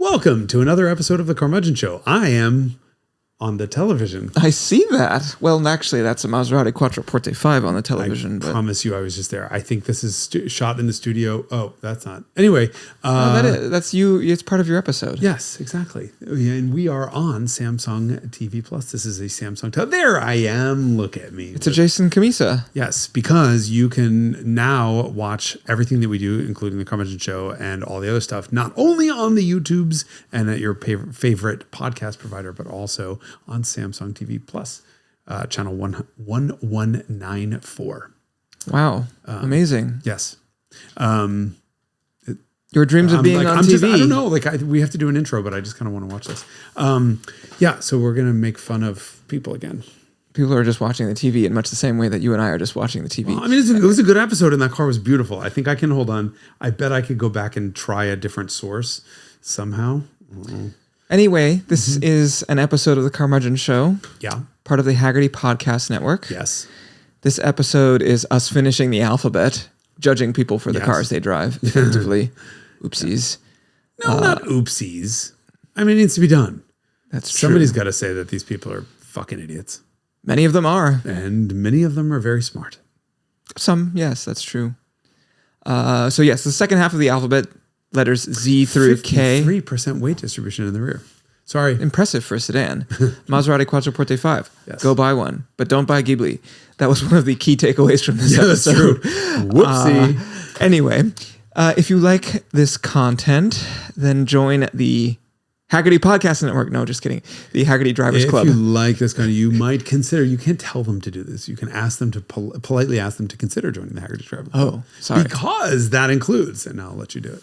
Welcome to another episode of the Carmudgeon Show. I am on the television. I see that. Well, actually, that's a Maserati Quattroporte 5 on the television. I promise you I was just there. I think this is shot in the studio. Oh, that's not. Anyway. That's you. It's part of your episode. Yes, exactly. And we are on Samsung TV Plus. This is a Samsung. There I am. Look at me. It's a Jason Cammisa. Yes, because you can now watch everything that we do, including the Carmudgeon Show and all the other stuff, not only on the YouTubes and at your favorite podcast provider, but also on Samsung TV Plus, channel 1194. Wow. Amazing. Yes. Your dreams of being on TV. I don't know. We have to do an intro, but I just kind of want to watch this. So we're going to make fun of people again. People are just watching the TV in much the same way that you and I are just watching the TV. Well, I mean, it was a good episode, and that car was beautiful. I think I can hold on. I bet I could go back and try a different source somehow. Mm-hmm. Anyway, this is an episode of the Carmudgeon Show. Yeah. Part of the Haggerty Podcast Network. Yes. This episode is us finishing the alphabet, judging people for the cars they drive, effectively. Oopsies. No, not oopsies. I mean, it needs to be done. That's true. Somebody's got to say that these people are fucking idiots. Many of them are. And many of them are very smart. Some, yes, that's true. The second half of the alphabet, letters Z through K. 53% weight distribution in the rear. Sorry. Impressive for a sedan. Maserati Quattroporte 5. Yes. Go buy one, but don't buy Ghibli. That was one of the key takeaways from this episode. That's true. Whoopsie. Anyway, if you like this content, then join the Haggerty Podcast Network. No, just kidding. The Haggerty Drivers Club. If you like this kind of, you might consider, you can't tell them to do this. You can ask them to politely ask them to consider joining the Haggerty Drivers Club. Oh, sorry. Because that includes, and I'll let you do it.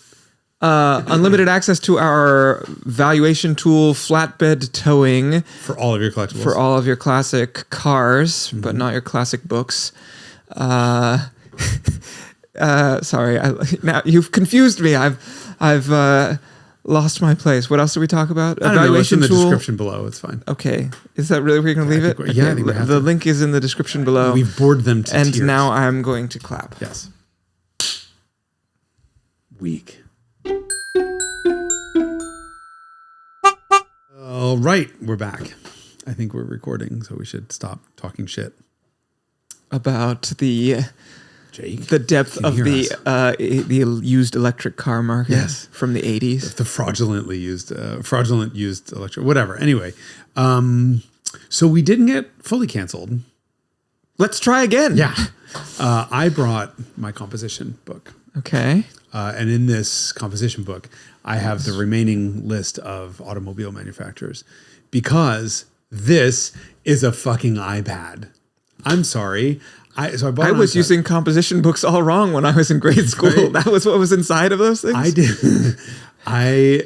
Unlimited access to our valuation tool, flatbed towing. For all of your collectibles. For all of your classic cars, but not your classic books. Sorry, now you've confused me. I've lost my place. What else did we talk about? I don't know. It's in the description below. It's fine. Okay. Is that really where you're going to leave it? I think we have the link is in the description below. We've bored them to tears. And now I'm going to clap. Yes. Weak. All right, we're back. I think we're recording, so we should stop talking shit about the depth of the used electric car market. Yes. From the 80s. The fraudulent used electric, whatever. Anyway, so we didn't get fully canceled. Let's try again. Yeah. I brought my composition book. Okay. And in this composition book, I have the remaining list of automobile manufacturers because this is a fucking iPad. I'm sorry. I was using composition books all wrong when I was in grade school. Right? That was what was inside of those things? I did. I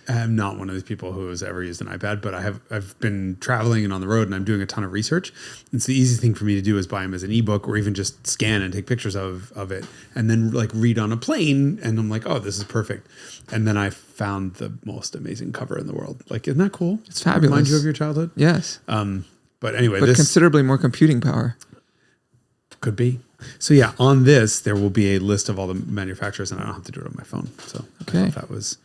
am not one of these people who has ever used an iPad, but I've been traveling and on the road and I'm doing a ton of research. It's the easy thing for me to do is buy them as an ebook or even just scan and take pictures of it and then like read on a plane. And I'm like, oh, this is perfect. And then I found the most amazing cover in the world. Like, isn't that cool? It's fabulous. Remind you of your childhood? Yes. But anyway, this considerably more computing power. Could be. So yeah, on this, there will be a list of all the manufacturers and I don't have to do it on my phone. So okay. I thought that was...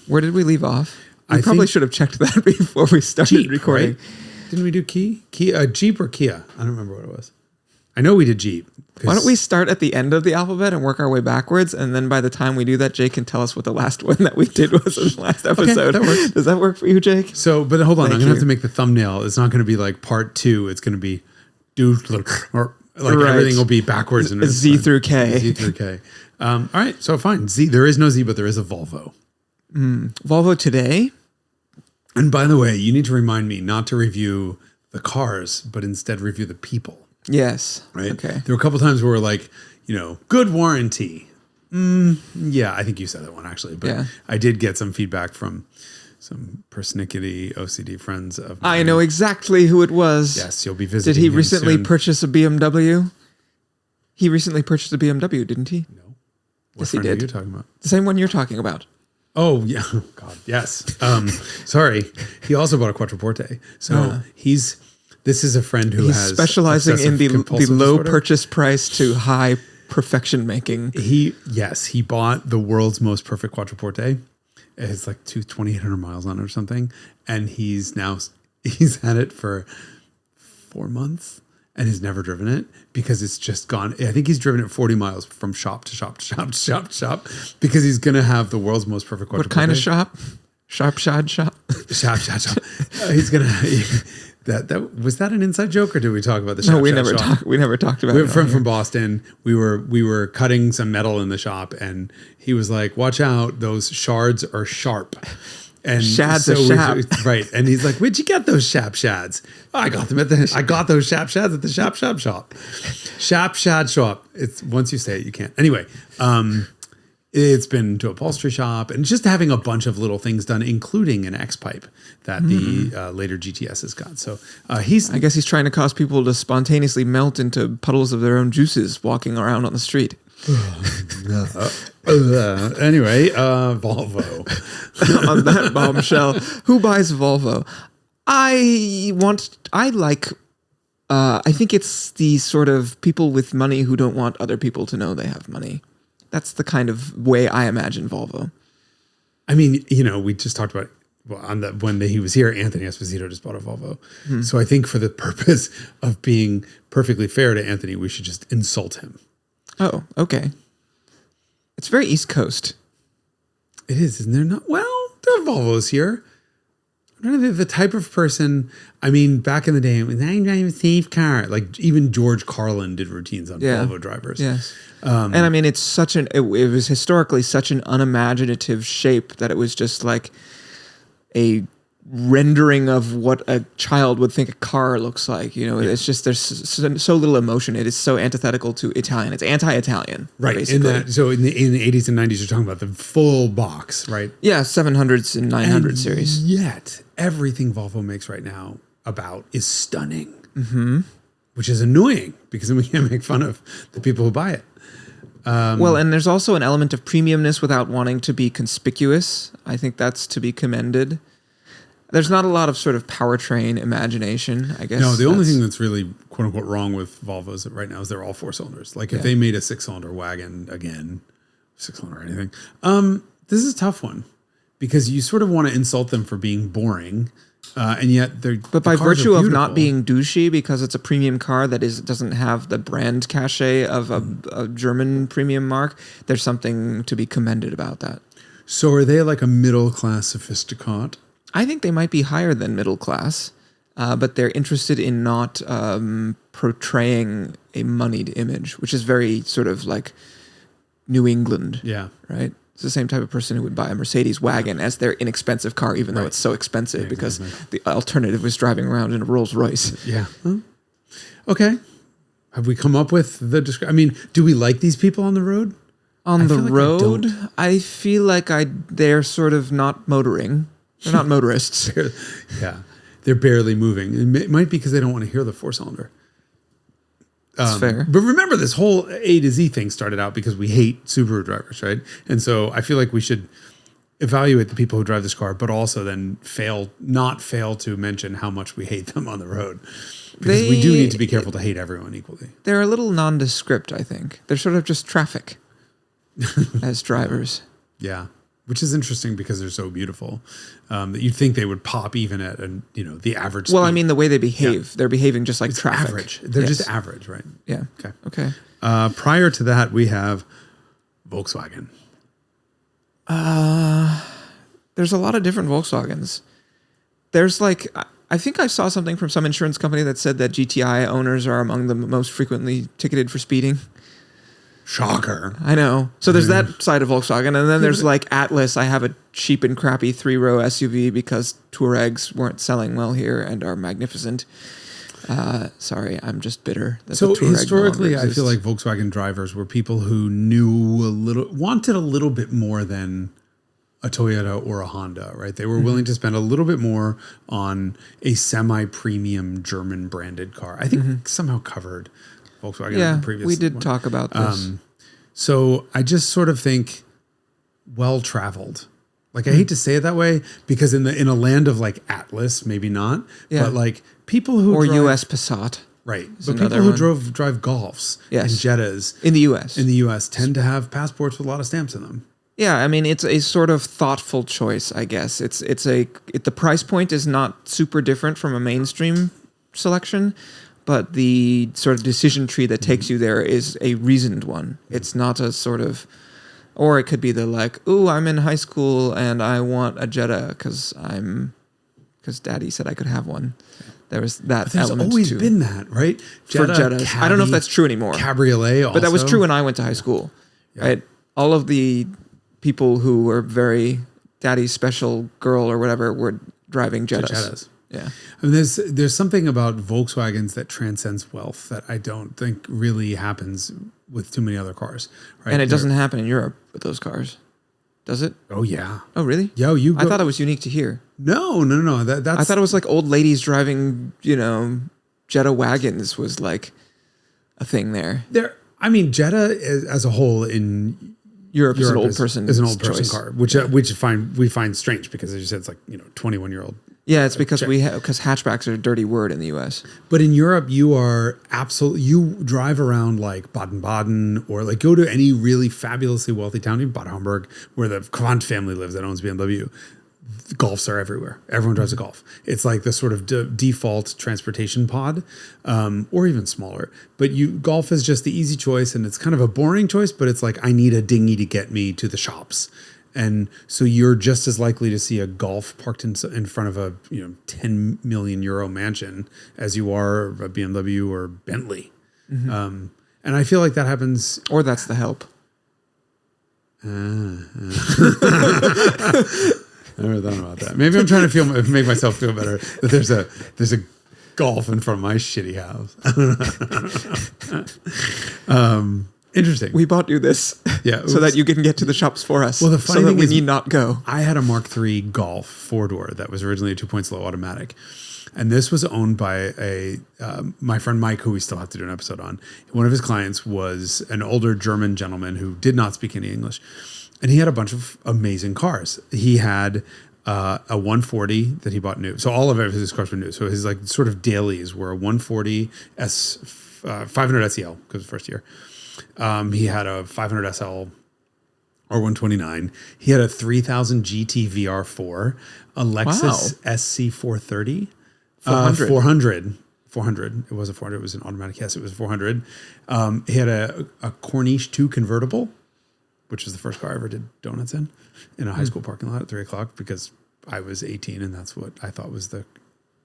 where did we leave off? I probably should have checked that before we started recording. Right? Didn't we do Jeep or Kia? I don't remember what it was. I know we did Jeep. Why don't we start at the end of the alphabet and work our way backwards? And then by the time we do that, Jake can tell us what the last one that we did was in the last episode. Okay, that works. Does that work for you, Jake? So, but hold on. I'm going to have to make the thumbnail. It's not going to be like part 2. It's going to be everything will be backwards. And Z through K. Z through K. All right. So fine. Z. There is no Z, but there is a Volvo. Volvo today. And by the way, you need to remind me not to review the cars, but instead review the people. Yes. Right. Okay. There were a couple of times where we're like, good warranty. Yeah, I think you said that one actually, but yeah. I did get some feedback from some persnickety OCD friends of mine. I know exactly who it was. Yes, you'll be visiting. Did he recently purchase a BMW? He recently purchased a BMW, didn't he? No. Yes, he did. What are you talking about? The same one you're talking about. Oh, yeah. Oh, God, yes. Sorry. He also bought a Quattroporte. So this is a friend who he's has specializing in the low disorder. Purchase price to high perfection making. He bought the world's most perfect Quattroporte. It has like 2,800 miles on it or something. And he's had it for 4 months and has never driven it because it's just gone. I think he's driven it 40 miles from shop to shop to shop to shop to shop because he's going to have the world's most perfect quadruple. What kind of shop? Shop. Shop. He's going to... That was that an inside joke or did we talk about the shop? No, we never talked about it. We're from Boston. We were cutting some metal in the shop and he was like, "Watch out, those shards are sharp." And shads are sharp. Right. And he's like, "Where'd you get those shads?" "Oh, I got those shads at the shop. Shap shop. It's once you say it, you can't. Anyway, it's been to a upholstery shop and just having a bunch of little things done, including an X pipe that the later GTS has got. So I guess he's trying to cause people to spontaneously melt into puddles of their own juices walking around on the street. Anyway, Volvo. On that bombshell, who buys Volvo? I think it's the sort of people with money who don't want other people to know they have money. That's the kind of way I imagine Volvo. I mean, we just talked about when he was here, Anthony Esposito just bought a Volvo. So I think for the purpose of being perfectly fair to Anthony, we should just insult him. Oh, okay. It's very East Coast. It is, isn't there? Not well. There are Volvos here. I'm trying to think the type of person. I mean, back in the day, I'm driving a safe car. Like even George Carlin did routines on Volvo drivers. Yes. And I mean, it's it was historically such an unimaginative shape that it was just like a rendering of what a child would think a car looks like. It's just there's so little emotion. It is so antithetical to Italian. It's anti-Italian, right? Basically. So in the 80s and 90s, you're talking about the full box, right? Yeah, 700s and 900 series. Yet everything Volvo makes right now is stunning, which is annoying because then we can't make fun of the people who buy it. Well, and there's also an element of premiumness without wanting to be conspicuous. I think that's to be commended. There's not a lot of sort of powertrain imageration, I guess. No, the only thing that's really quote unquote wrong with Volvos right now is they're all 4 cylinders. Like if they made a 6-cylinder wagon again, 6-cylinder or anything, this is a tough one because you sort of want to insult them for being boring. And yet but by virtue of not being douchey, because it's a premium car that doesn't have the brand cachet of a German premium mark, there's something to be commended about that. So are they like a middle class sophisticate? I think they might be higher than middle class, but they're interested in not portraying a moneyed image, which is very sort of like New England. Yeah. Right? It's the same type of person who would buy a Mercedes wagon as their inexpensive car, even though it's so expensive because the alternative was driving around in a Rolls-Royce. Yeah. Okay. Have we come up with the description? I mean, do we like these people on the road? On the road, I feel like they're sort of not motoring. They're not motorists. They're barely moving. It might be because they don't want to hear the 4-cylinder. That's fair. But remember, this whole A to Z thing started out because we hate Subaru drivers, right? And so I feel like we should evaluate the people who drive this car, but also then not fail to mention how much we hate them on the road. Because we do need to be careful to hate everyone equally. They're a little nondescript, I think. They're sort of just traffic as drivers. Yeah. Which is interesting because they're so beautiful that you'd think they would pop even at the average speed. Well, I mean, the way they behave, they're behaving just like traffic. Average. They're just average, right? Yeah. Okay. Prior to that, we have Volkswagen. There's a lot of different Volkswagens. There's I think I saw something from some insurance company that said that GTI owners are among the most frequently ticketed for speeding. Shocker. I know. So there's that side of Volkswagen. And then there's Atlas. I have a cheap and crappy 3-row SUV because Touaregs weren't selling well here and are magnificent. Sorry, I'm just bitter. So historically, I feel like Volkswagen drivers were people who wanted a little bit more than a Toyota or a Honda, right? They were willing to spend a little bit more on a semi-premium German branded car. I think somehow covered Volkswagen in the previous we did one. talk about this. So I just sort of think well-traveled. I hate to say it that way because in a land of Atlas, maybe not, but people who or drive, US Passat. Right. But people who drive Golfs and Jettas in the US tend to have passports with a lot of stamps in them. Yeah, I mean, it's a sort of thoughtful choice, I guess. The price point is not super different from a mainstream selection, but the sort of decision tree that takes you there is a reasoned one. It's not a sort of, or it could be the like, ooh, I'm in high school and I want a Jetta because Daddy said I could have one. There was that There's element always too. been that, right? For Jettas. I don't know if that's true anymore. Cabriolet also. But that was true when I went to high school, right? All of the people who were very daddy's special girl or whatever were driving Jettas. Yeah. I mean, there's something about Volkswagens that transcends wealth that I don't think really happens with too many other cars. Right? And it doesn't happen in Europe with those cars, does it? Oh yeah. Oh really? Yo, I thought it was unique to here. No. That's. I thought it was like old ladies driving, Jetta wagons was like a thing there. I mean, Jetta as a whole in Europe is an old person car, which we find strange because, as you said, it's like 21-year-old. Yeah, it's because because hatchbacks are a dirty word in the U.S. But in Europe, you drive around like Baden-Baden or like go to any really fabulously wealthy town, even Bad Homburg, where the Quandt family lives that owns BMW. Golfs are everywhere. Everyone drives a Golf. It's like the sort of default transportation pod, or even smaller. But Golf is just the easy choice, and it's kind of a boring choice. But it's like I need a dinghy to get me to the shops, and so you're just as likely to see a Golf parked in front of a 10 million euro mansion as you are a BMW or Bentley. Mm-hmm. And I feel like that happens. Or that's the Help. I never thought about that. Maybe I'm trying to make myself feel better that there's a Golf in front of my shitty house. Interesting. We bought you this, so that you can get to the shops for us. Well, the funny thing is, we need not go. I had a Mark III Golf 4-door that was originally a 2-point-slow automatic, and this was owned by my friend Mike, who we still have to do an episode on. One of his clients was an older German gentleman who did not speak any English. And he had a bunch of amazing cars. He had a 140 that he bought new. So all of his cars were new. So his like sort of dailies were a 140 500 SEL because the first year. He had a 500 SL or 129. He had a 3000 GT VR4, a Lexus SC 430, 400. It was a 400. It was an automatic. Yes, it was 400. He had a Corniche 2 convertible, which was the first car I ever did donuts in a high school parking lot at 3:00 because I was 18 and that's what I thought was the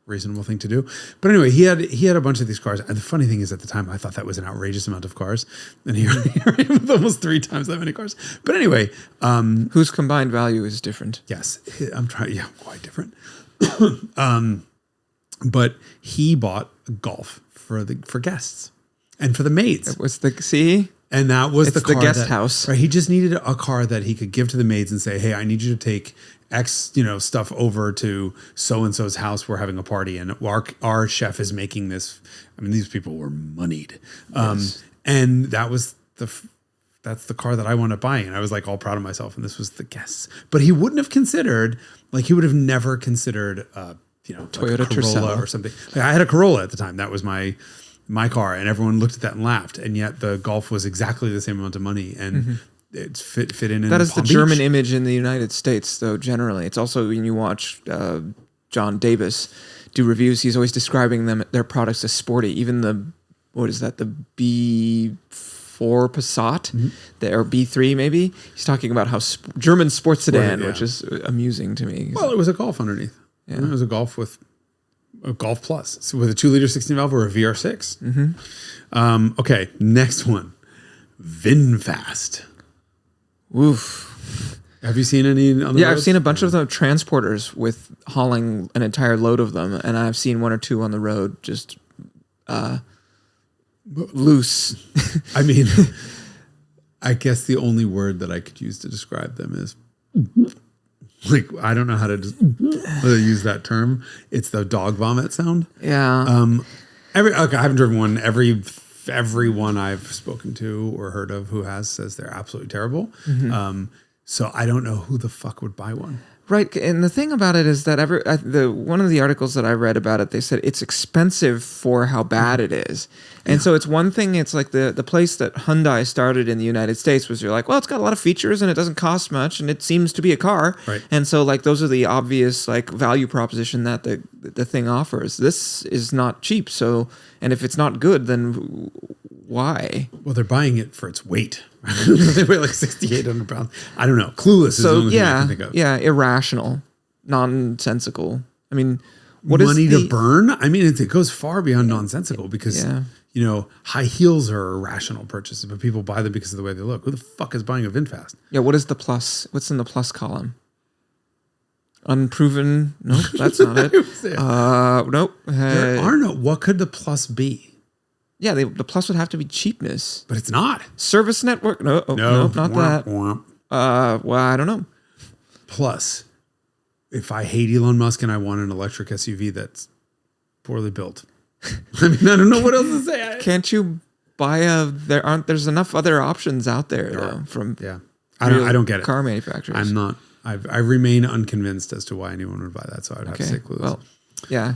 reasonable thing to do. But anyway, he had a bunch of these cars. And the funny thing is, at the time, I thought that was an outrageous amount of cars. And here I am with almost 3 times that many cars. But anyway, whose combined value is different? Yes, I'm trying. Yeah, quite different. But he bought a Golf for guests and for the maids. It was the And that was the car guest house. Right, he just needed a car that he could give to the maids and say, "Hey, I need you to take X, stuff over to so and so's house. We're having a party, and our chef is making this." I mean, these people were moneyed, and that's the car that I wound up buying, and I was like all proud of myself. And this was the guests, but he wouldn't have considered, he would have never considered, Toyota like a Corolla or something. Like, I had a Corolla at the time. That was my car, and everyone looked at that and laughed, and yet the Golf was exactly the same amount of money, and it fit in. That is Palm the Beach. German image in the United States, though. Generally, it's also when you watch John Davis do reviews, he's always describing their products as sporty. Even the B4 Passat, or B3 maybe. He's talking about how German sports sedan, which is amusing to me. Well, it was a Golf underneath. Yeah. It was a Golf with a Golf Plus, so with a 2-liter 16-valve or a VR6. Okay, next one, Vinfast. Oof. Have you seen any on the roads? I've seen a bunch of them transporters with hauling an entire load of them, and I've seen 1 or 2 on the road just loose. I mean, I guess the only word that I could use to describe them is I don't know how to use that term. It's the dog vomit sound. Yeah. I haven't driven one. Everyone I've spoken to or heard of who has says they're absolutely terrible. So I don't know who the fuck would buy one. Right, and the thing about it is that one of the articles that I read about it, they said it's expensive for how bad it is. And so it's one thing, it's like the place that Hyundai started in the United States was you're like, well, it's got a lot of features and it doesn't cost much and it seems to be a car. Right. And so like those are the obvious like value proposition that the thing offers. This is not cheap. So, and if it's not good, then why? Well, they're buying it for its weight. They weigh like 6,800 pounds. I don't know. Clueless is the only thing I can think of. Yeah, irrational, nonsensical. I mean, what money is to burn? I mean, it goes far beyond nonsensical because, you know, high heels are irrational purchases, but people buy them because of the way they look. Who the fuck is buying a VinFast? Yeah, what is the plus? What's in the plus column? Unproven? Nope, that's not it. Nope. There are no. What could the plus be? Yeah, the plus would have to be cheapness. But it's not. Service network? No, not that. Well, I don't know. Plus, if I hate Elon Musk and I want an electric SUV that's poorly built, I mean, I don't know what else to say. Can't you buy there's enough other options out there though from I don't get it. Car manufacturers. I'm not. I remain unconvinced as to why anyone would buy that. So I'd have to say clueless. Well, yeah.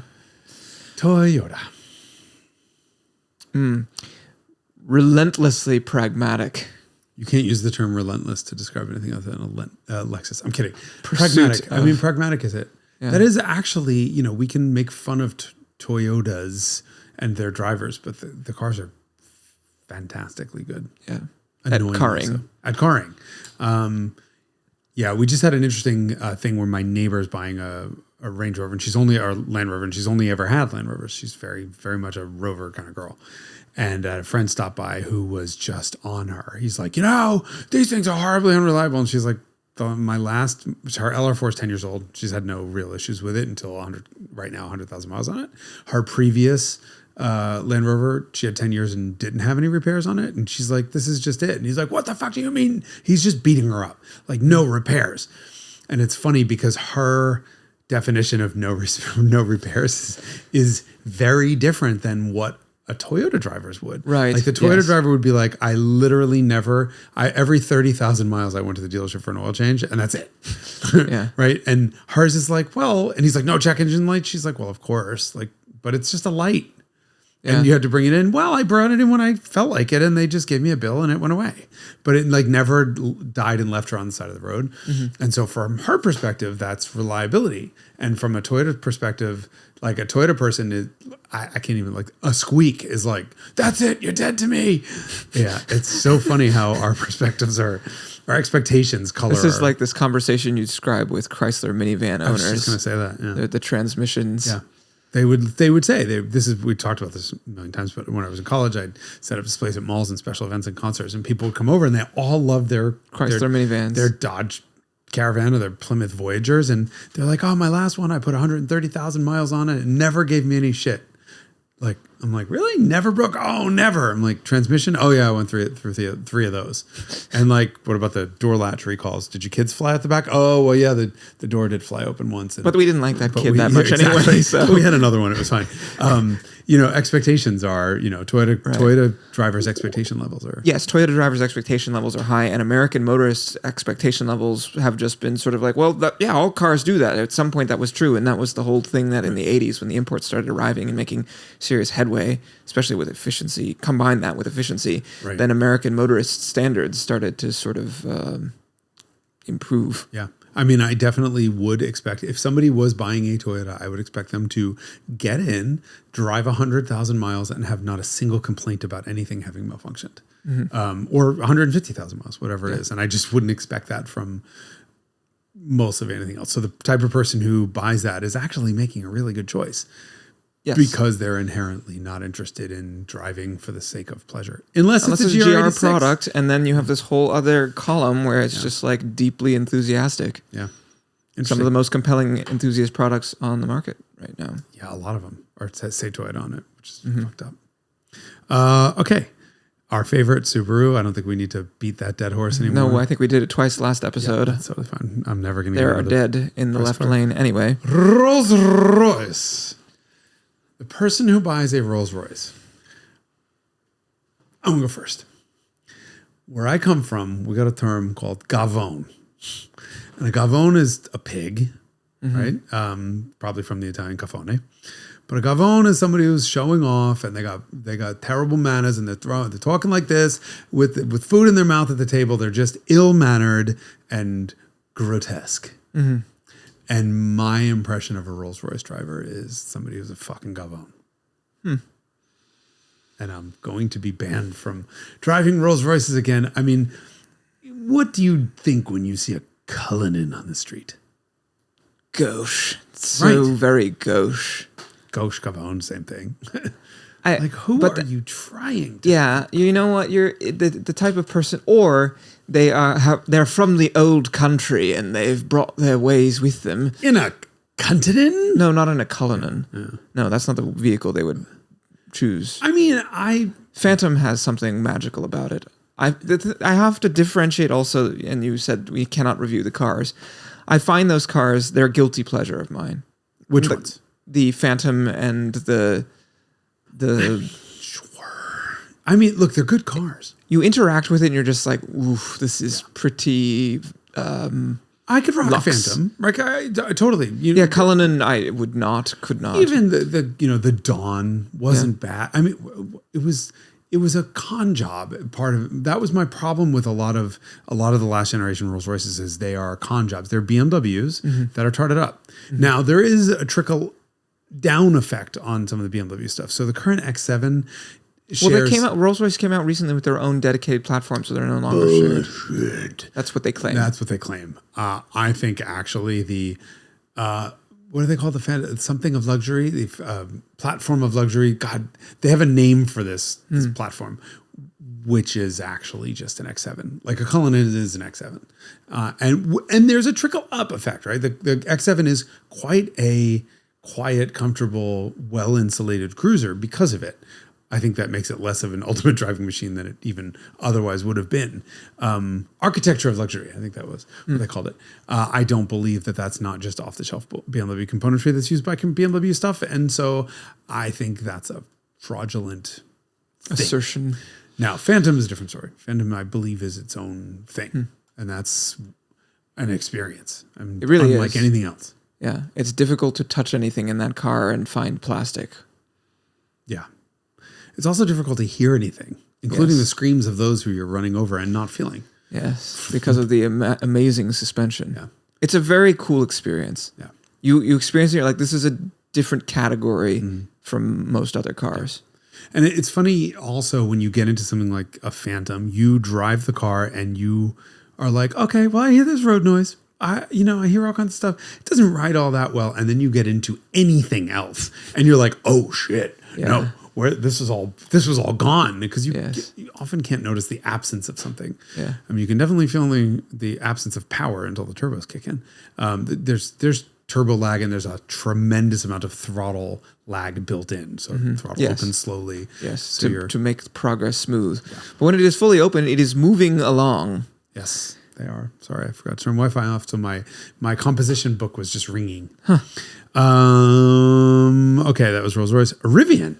Toyota. Relentlessly pragmatic. You can't use the term relentless to describe anything other than a Lexus. I'm kidding. Pragmatic. I mean, pragmatic is it. Yeah. That is actually, you know, we can make fun of Toyotas and their drivers, but the cars are fantastically good. Yeah. At carring. At carring. Yeah, we just had an interesting thing where my neighbor's buying a Range Rover, and she's only our Land Rover, and she's only ever had Land Rovers. She's very, very much a Rover kind of girl. And a friend stopped by who was just on her. He's like, you know, these things are horribly unreliable. And she's like, her LR4 is 10 years old. She's had no real issues with it until 100,000 miles on it. Her previous Land Rover, she had 10 years and didn't have any repairs on it. And she's like, this is just it. And he's like, what the fuck do you mean? He's just beating her up. Like, no repairs. And it's funny because her definition of no repairs is very different than what a Toyota driver's would. Right. Like the Toyota driver would be like, I literally every 30,000 miles I went to the dealership for an oil change and that's it. Yeah. Right. And hers is like, well, and he's like, no check engine light. She's like, well, of course. Like, but it's just a light. Yeah. And you had to bring it in. Well, I brought it in when I felt like it and they just gave me a bill and it went away. But it like never died and left her on the side of the road. Mm-hmm. And so from her perspective, that's reliability. And from a Toyota perspective, like a Toyota person, I can't even like a squeak is like, that's it. You're dead to me. Yeah. It's so funny how our perspectives our expectations color. This is like this conversation you describe with Chrysler minivan owners. I was just going to say that. Yeah. The transmissions. Yeah. They would say we talked about this a million times, but when I was in college, I'd set up displays at malls and special events and concerts, and people would come over and they all love their Chrysler minivans, their Dodge Caravan or their Plymouth Voyagers, and they're like, "Oh, my last one, I put 130,000 miles on it, and never gave me any shit." Like, I'm like, really? Never broke? Oh, never. I'm like, transmission? Oh yeah, I went through three of those. And like, what about the door latch recalls? Did your kids fly out the back? Oh, well, yeah, the door did fly open once. But we didn't like that kid that much anyway. So we had another one. It was fine. You know, expectations are, you know, Toyota drivers' expectation levels are. Yes, Toyota drivers' expectation levels are high, and American motorists' expectation levels have just been sort of like, well, all cars do that. At some point that was true, and that was the whole thing that in the 80s when the imports started arriving and making serious headway, especially with efficiency, combine that with efficiency, then American motorist standards started to sort of improve. Yeah. I mean, I definitely would expect if somebody was buying a Toyota, I would expect them to get in, drive 100,000 miles, and have not a single complaint about anything having malfunctioned, or 150,000 miles, whatever it is. And I just wouldn't expect that from most of anything else. So the type of person who buys that is actually making a really good choice. Yes. Because they're inherently not interested in driving for the sake of pleasure. Unless it's a GR product, and then you have this whole other column where it's just like deeply enthusiastic. Yeah. Some of the most compelling enthusiast products on the market right now. Yeah, a lot of them say Toyota on it, which is fucked up. Okay. Our favorite Subaru. I don't think we need to beat that dead horse anymore. No, I think we did it twice last episode. Yeah, that's totally fine. I'm never going to get rid of it. They are dead in the left lane anyway. RollsRoyce. The person who buys a RollsRoyce. I'm going to go first. Where I come from, we got a term called gavone. And a gavone is a pig, right? Probably from the Italian cafone. But a gavone is somebody who's showing off, and they got terrible manners, and they're talking like this with food in their mouth at the table. They're just ill-mannered and grotesque. And my impression of a Rolls-Royce driver is somebody who's a fucking gavone. And I'm going to be banned from driving Rolls-Royces again. I mean, what do you think when you see a Cullinan on the street? Gauche. So very gauche. Gauche, gavone, same thing. Are you trying to? Yeah, you know what? You're the type of person, or they're from the old country and they've brought their ways with them. In a Cullinan? No, not in a Cullinan. Yeah. No, that's not the vehicle they would choose. I mean, Phantom has something magical about it. I have to differentiate also, and you said we cannot review the cars. I find those cars, they're a guilty pleasure of mine. Which ones? The Phantom and the Sure. I mean, look, they're good cars. You interact with it and you're just like, oof, this is pretty I could rock a Phantom. Like I totally. Cullinan could not. Even the Dawn wasn't bad. I mean, it was a con job. That was my problem with a lot of the last generation Rolls Royces is they are con jobs. They're BMWs that are tarted up. Now there is a trickle down effect on some of the BMW stuff. So the current X7 shares... Rolls-Royce came out recently with their own dedicated platform, so they're no longer shared. That's what they claim. That's what they claim. I think actually the... what do they call something of luxury? The platform of luxury. God, they have a name for this platform, which is actually just an X7. Like a Cullinan is an X7. And there's a trickle up effect, right? The X7 is quite a quiet, comfortable, well-insulated cruiser because of it. I think that makes it less of an ultimate driving machine than it even otherwise would have been. Architecture of luxury, I think that was what they called it. I don't believe that that's not just off-the-shelf BMW componentry that's used by BMW stuff. And so I think that's a fraudulent assertion. Now, Phantom is a different story. Phantom, I believe, is its own thing. And that's an experience. I mean, it really unlike anything else. Yeah, it's difficult to touch anything in that car and find plastic. Yeah. It's also difficult to hear anything, including the screams of those who you're running over and not feeling. Yes, because of the amazing suspension. Yeah. It's a very cool experience. Yeah. You experience it, you're like, this is a different category from most other cars. And it's funny also when you get into something like a Phantom, you drive the car and you are like, okay, well, I hear this road noise. I hear all kinds of stuff. It doesn't ride all that well. And then you get into anything else and you're like, oh shit, no, this was all gone because you often can't notice the absence of something. Yeah. I mean, you can definitely feel the absence of power until the turbos kick in. There's turbo lag and there's a tremendous amount of throttle lag built in. So throttle opens slowly. Yes, so to make the progress smooth. Yeah. But when it is fully open, it is moving along. Yes. They are. Sorry, I forgot to turn Wi-Fi off, so my composition book was just ringing. Okay, that was Rolls-Royce. Rivian.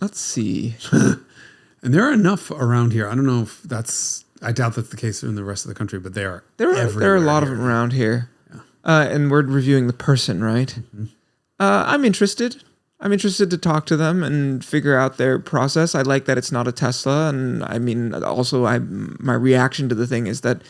Let's see. And there are enough around here. I don't know if I doubt that's the case in the rest of the country, but there are a lot of them around here. Yeah. And we're reviewing the person, right? I'm interested. I'm interested to talk to them and figure out their process. I like that it's not a Tesla. And I mean, also my reaction to the thing is that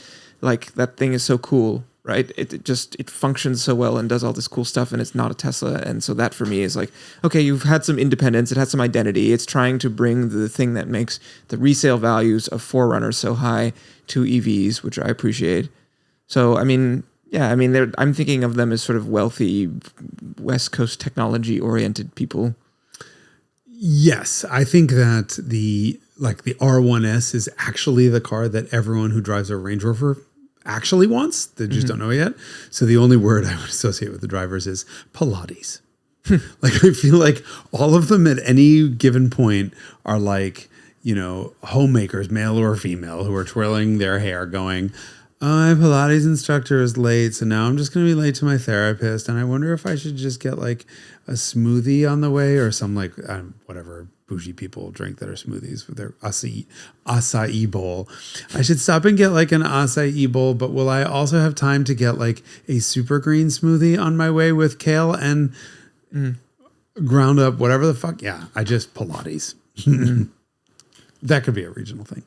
like that thing is so cool, right? It functions so well and does all this cool stuff and it's not a Tesla. And so that for me is like, okay, you've had some independence. It has some identity. It's trying to bring the thing that makes the resale values of 4Runners so high to EVs, which I appreciate. So, I mean, yeah, I mean, I'm thinking of them as sort of wealthy, West Coast technology-oriented people. Yes, I think that the R1S is actually the car that everyone who drives a Range Rover actually wants. They just don't know it yet. So the only word I would associate with the drivers is Pilates. Like I feel like all of them at any given point are like, homemakers, male or female, who are twirling their hair going, My Pilates instructor is late, so now I'm just going to be late to my therapist. And I wonder if I should just get like a smoothie on the way or some like whatever bougie people drink that are smoothies with their acai bowl. I should stop and get like an acai bowl, but will I also have time to get like a super green smoothie on my way with kale and ground up, whatever the fuck? Yeah, I just Pilates. That could be a regional thing.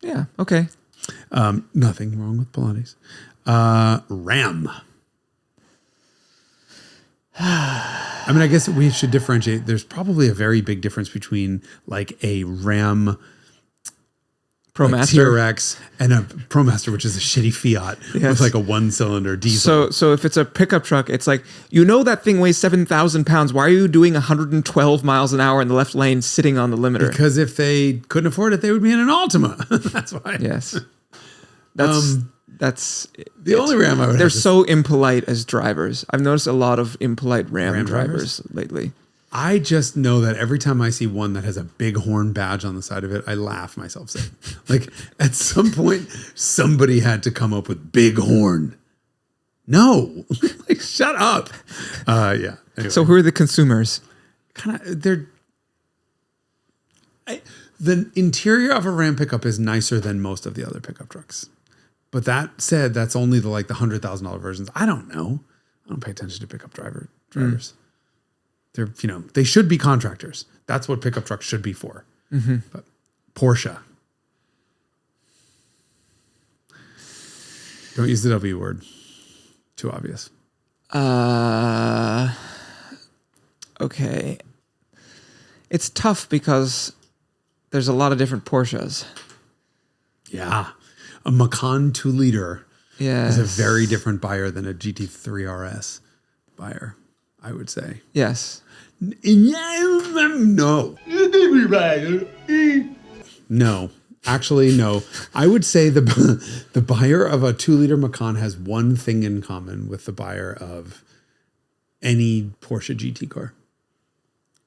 Yeah. Okay. Nothing wrong with Pilates. Ram. I mean, I guess we should differentiate. There's probably a very big difference between like a Ram ProMaster TRX and a ProMaster, which is a shitty Fiat with like a 1-cylinder diesel. So if it's a pickup truck, it's like, that thing weighs 7,000 pounds. Why are you doing 112 miles an hour in the left lane sitting on the limiter? Because if they couldn't afford it, they would be in an Altima. That's why. Yes. That's the only Ram I would have. They're so impolite as drivers. I've noticed a lot of impolite Ram drivers lately. I just know that every time I see one that has a big horn badge on the side of it, I laugh myself sick. Like at some point, somebody had to come up with big horn. No, like shut up. Yeah. Anyway. So who are the consumers? The interior of a Ram pickup is nicer than most of the other pickup trucks. But that said, that's only the $100,000 versions. I don't know. I don't pay attention to pickup drivers. They're, they should be contractors. That's what pickup trucks should be for. Mm-hmm. But Porsche. Don't use the W word. Too obvious. Okay. It's tough because there's a lot of different Porsches. Yeah. A Macan 2-liter is a very different buyer than a GT3 RS buyer, I would say. Yes. No. No. Actually, no. I would say the buyer of a 2-liter Macan has one thing in common with the buyer of any Porsche GT car.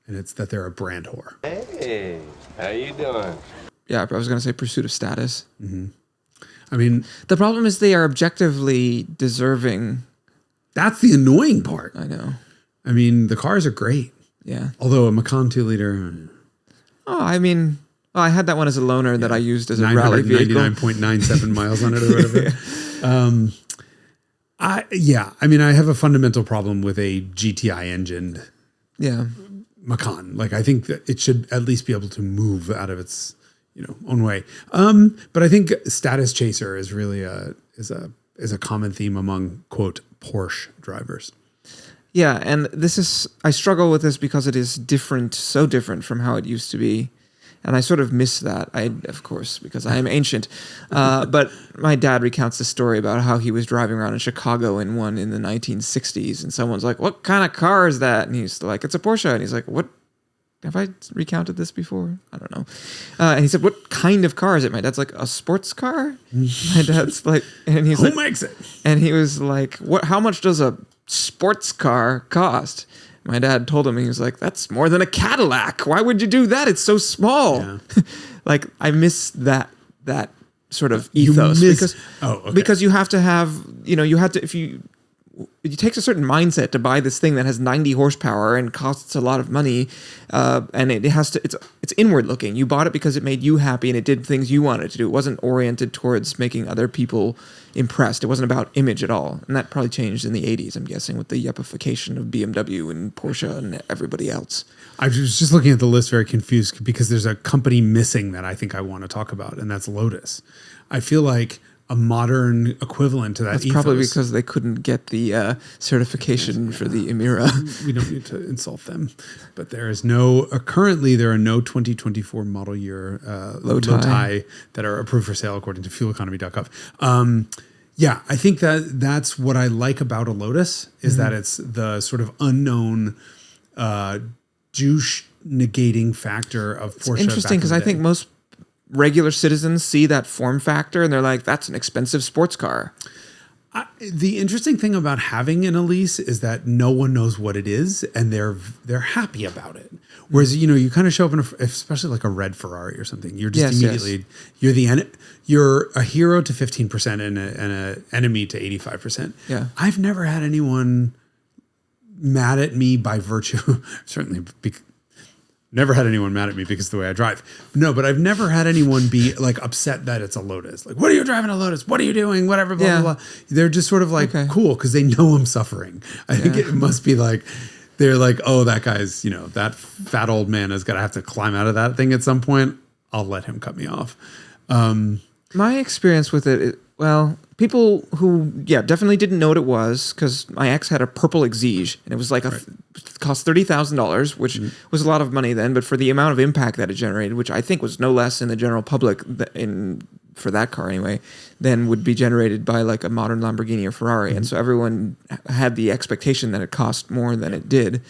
And it's that they're a brand whore. Hey, how you doing? Yeah, I was going to say pursuit of status. Mm-hmm. I mean, the problem is they are objectively deserving. That's the annoying part. I know. I mean, the cars are great. Yeah. Although a Macan 2-liter. I had that one as a loaner that I used as a rally vehicle. 99.97 miles on it or whatever. I have a fundamental problem with a GTI engined Macan. Like, I think that it should at least be able to move out of its own way. But I think status chaser is really a common theme among quote Porsche drivers. Yeah, and I struggle with this because it is different, so different from how it used to be. And I sort of miss that, of course, because I am ancient. But my dad recounts the story about how he was driving around in Chicago in one in the 1960s. And someone's like, "What kind of car is that?" And he's like, "It's a Porsche." And he's like, "What? Have I recounted this before? I don't know." And he said, "What kind of car is it?" My dad's like, "A sports car?" My dad's like, and he's Who makes it? And he was like, "What? How much does a sports car cost?" My dad told him, he was like, "That's more than a Cadillac. Why would you do that? It's so small." Yeah. Like, I miss that sort of ethos because you have to have, it takes a certain mindset to buy this thing that has 90 horsepower and costs a lot of money, and it's inward looking. You bought it because it made you happy and it did things you wanted to do. It wasn't oriented towards making other people impressed. It wasn't about image at all, and that probably changed in the 80s, I'm guessing, with the yuppification of BMW and Porsche and everybody else. I was just looking at the list very confused because there's a company missing that I think I want to talk about, and that's Lotus. I feel like a modern equivalent to that. That's probably because they couldn't get the certification for the Emira. We don't need to insult them, but there is currently there are no 2024 model year Lotai that are approved for sale according to fueleconomy.gov. I think that's what I like about a Lotus is that it's the sort of unknown douche negating factor of Porsche. It's interesting because I think most regular citizens see that form factor and they're like, "That's an expensive sports car." The interesting thing about having an Elise is that no one knows what it is, and they're happy about it. Whereas you kind of show up in especially like a red Ferrari or something, you're just immediately you're a hero to 15% and an enemy to 85%. Yeah, I've never had anyone mad at me by virtue. Certainly, never had anyone mad at me because of the way I drive. No, but I've never had anyone be like upset that it's a Lotus. Like, what are you driving a Lotus? What are you doing? Whatever, blah, blah, blah. They're just sort of like, cool, because they know I'm suffering. I think it must be like, they're like, oh, that guy's, that fat old man is going to have to climb out of that thing at some point. I'll let him cut me off. My experience with it, people who, definitely didn't know what it was, because my ex had a purple Exige, and it was like cost $30,000, which was a lot of money then, but for the amount of impact that it generated, which I think was no less in the general public for that car anyway, than would be generated by like a modern Lamborghini or Ferrari. And so everyone had the expectation that it cost more than it did.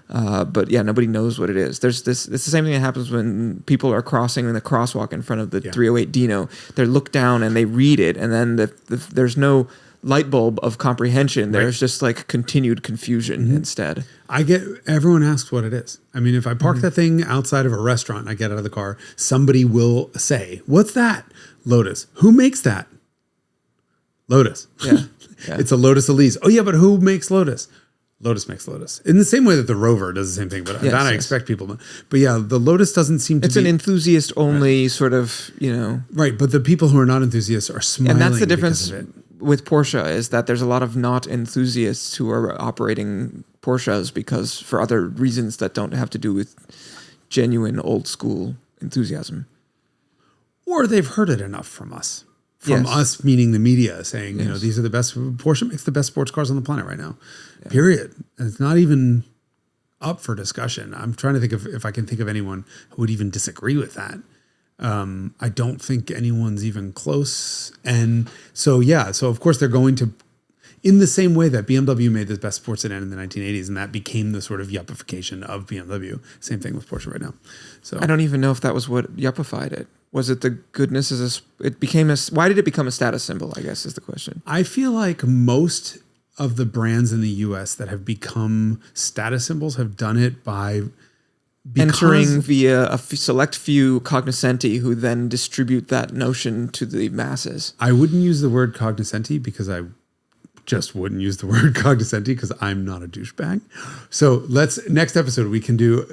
But nobody knows what it is. It's the same thing that happens when people are crossing in the crosswalk in front of the 308 Dino. They look down and they read it, and then there's no light bulb of comprehension. There's just like continued confusion instead. Everyone asks what it is. I mean, if I park that thing outside of a restaurant and I get out of the car, somebody will say, "What's that?" Lotus. Who makes that? Lotus. Yeah. It's a Lotus Elise. Oh yeah, but who makes Lotus? Lotus makes Lotus. In the same way that the Rover does the same thing, but I expect people to. But the Lotus doesn't seem to be... It's an enthusiast-only sort of, Right, but the people who are not enthusiasts are smiling. And that's the difference with Porsche, is that there's a lot of not enthusiasts who are operating Porsches because for other reasons that don't have to do with genuine old-school enthusiasm. Or they've heard it enough from us. From us, meaning the media, saying, these are the best... Porsche makes the best sports cars on the planet right now. Yeah. Period. And it's not even up for discussion. I'm trying to think if I can think of anyone who would even disagree with that. I don't think anyone's even close. And so of course they're going to, in the same way that BMW made the best sports sedan in the 1980s, and that became the sort of yuppification of BMW. Same thing with Porsche right now. So I don't even know if that was what yuppified it. Was it the goodness why did it become a status symbol, I guess is the question. I feel like most of the brands in the US that have become status symbols have done it by entering via a select few cognoscenti who then distribute that notion to the masses. I wouldn't use the word cognoscenti because I just wouldn't use the word cognoscenti because I'm not a douchebag. So next episode we can do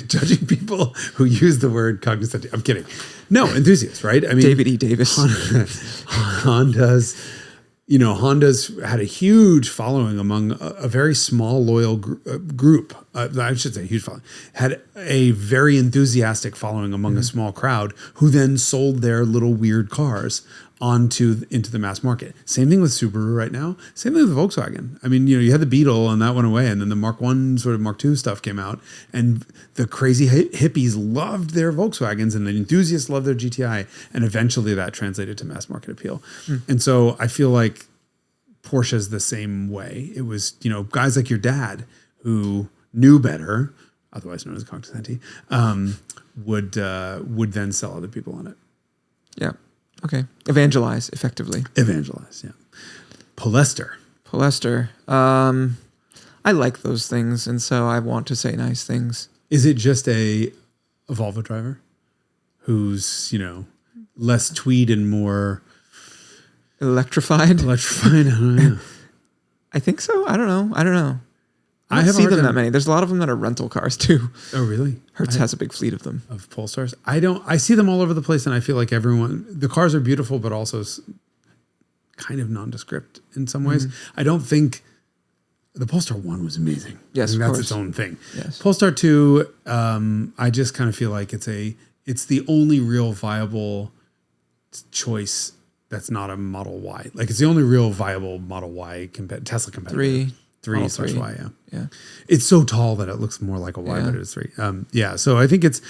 judging people who use the word cognoscenti. I'm kidding. No, enthusiasts, right? I mean, David E. Davis. Honda's had a huge following among a very small, loyal group. I should say huge following. Had a very enthusiastic following among a small crowd who then sold their little weird cars into the mass market. Same thing with Subaru right now. Same thing with Volkswagen. I mean, you had the Beetle and that went away, and then the Mark I sort of Mark II stuff came out, and the crazy hippies loved their Volkswagens, and the enthusiasts loved their GTI, and eventually that translated to mass market appeal. And so I feel like Porsche's the same way. It was, guys like your dad who knew better, otherwise known as cognoscenti, would then sell other people on it. Yeah. Okay. Evangelize, effectively. Evangelize, yeah. Polester. I like those things, and so I want to say nice things. Is it just a Volvo driver who's, less tweed and more... Electrified? I don't know. I think so. I don't know. I don't see them that many. There's a lot of them that are rental cars too. Oh, really? Hertz has a big fleet of them. Of Polestars? I see them all over the place, and I feel like the cars are beautiful, but also kind of nondescript in some ways. I don't think the Polestar 1 was amazing. Yes, that's its own thing. Yes. Polestar 2, I just kind of feel like it's the only real viable choice that's not a Model Y. Like it's the only real viable Model Y Tesla competitor. 3/Y, yeah. It's so tall that it looks more like a Y, but it is 3. So I think it's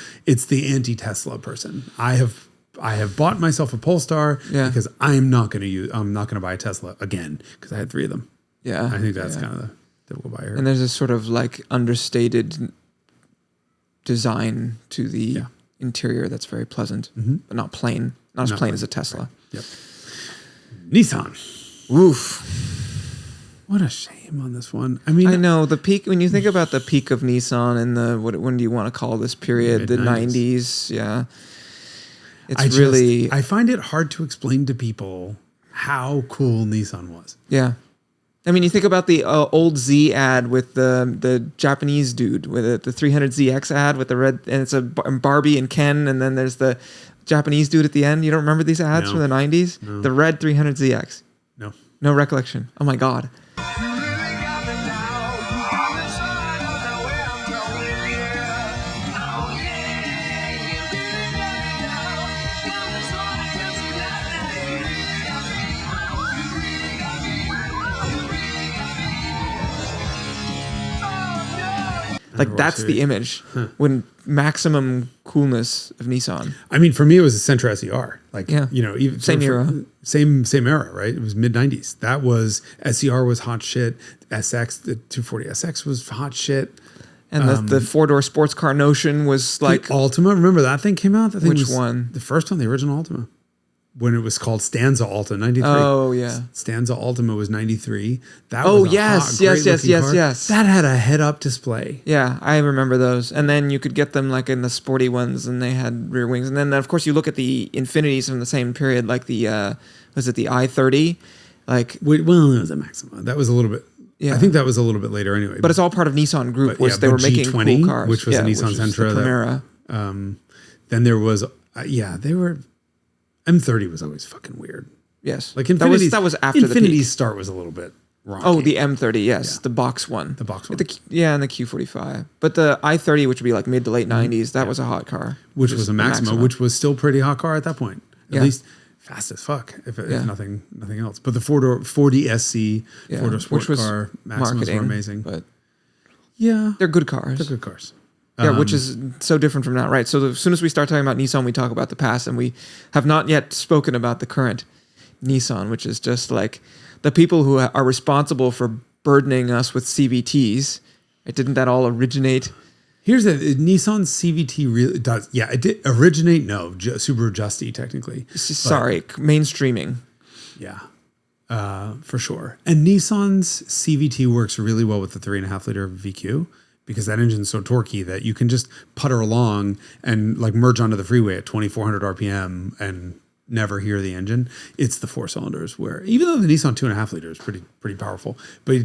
the anti-Tesla person. I have bought myself a Polestar because I'm not going to buy a Tesla again because I had 3 of them. Yeah. I think that's kind of the typical buyer. And there's this sort of like understated design to the interior that's very pleasant, but not as plain as a Tesla. Right. Yep. Nissan. Oof. What a shame on this one. I mean, I know the peak, when you think about the peak of Nissan in the, when do you want to call this period? The Mid-90s. 90s. Yeah. It's I find it hard to explain to people how cool Nissan was. Yeah. I mean, you think about the old Z ad with the Japanese dude with the 300ZX ad with the red, and it's a Barbie and Ken, and then there's the Japanese dude at the end. You don't remember these ads from the 90s? No. The red 300ZX. No. No recollection. Oh my God. Like that's the image when maximum coolness of Nissan. I mean, for me, it was a Sentra SER. Like, even Same era. Same era, right? It was mid 90s. That was SER was hot shit. SX, the 240 SX was hot shit. And the 4-door sports car notion was like the Altima. Remember that thing came out? That thing which was one? The first one, the original Altima. When it was called Stanza Alta, 93. Oh, yeah. Stanza Ultima was 93. That Oh, was a yes, hot, yes, great-looking car. yes. That had a head-up display. Yeah, I remember those. And then you could get them like in the sporty ones, and they had rear wings. And then of course you look at the Infinities from the same period, like the was it the i30? Like, Well, it was a Maxima. That was a little bit. Yeah. I think that was a little bit later anyway. but it's all part of Nissan Group, which they were making G20, cool cars, which was a Nissan which Sentra. the Primera. Then there was, they were. M30 was always fucking weird. Yes, Like that was after the Infinity's peak. start was a little bit wrong. Oh, the M30, yes, the box one. The box one. And the Q45. But the i30, which would be like mid to late 90s, that was a hot car. which was a Maxima, which was still pretty hot car at that point. At Yeah. least fast as fuck, if nothing else. But the 4-door SC, 4-door sport which was car, Maximas marketing, were amazing. But Yeah, they're good cars. they're good cars. Yeah, which is so different from now, right? So as soon as we start talking about Nissan, we talk about the past, and we have not yet spoken about the current Nissan, which is just like the people who are responsible for burdening us with CVTs. Didn't that all originate? Here's the Nissan CVT really does. Yeah, it did originate. No, Subaru Justy technically. Sorry, mainstreaming. Yeah, for sure. And Nissan's CVT works really well with the 3.5 liter VQ because that engine's so torquey that you can just putter along and like merge onto the freeway at 2,400 RPM and never hear the engine. It's the 4 cylinders where even though the Nissan 2.5 liter is pretty powerful, but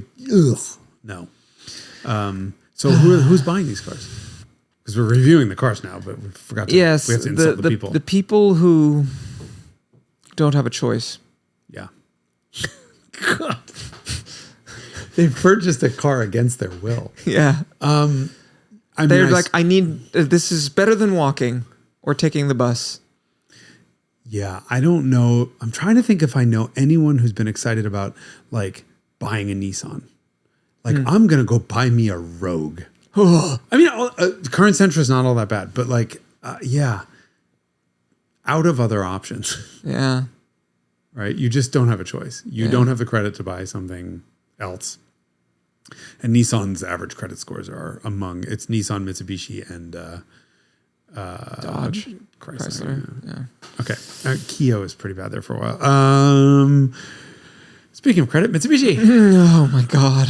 no. So who's buying these cars? Because we're reviewing the cars now, but we forgot to. Yes, we have to insult the people. The people who don't have a choice. Yeah. God. They purchased a car against their will. Yeah. They're like, I need, this is better than walking or taking the bus. Yeah, I don't know. I'm trying to think if I know anyone who's been excited about like buying a Nissan. Like, I'm going to go buy me a Rogue. I mean, current Sentra is not all that bad, but like, out of other options. Yeah. Right? You just don't have a choice. You don't have the credit to buy something else. And Nissan's average credit scores are it's Nissan, Mitsubishi, and Dodge, Chrysler. Yeah. Okay. Kia is pretty bad there for a while. Speaking of credit, Mitsubishi. Oh my God.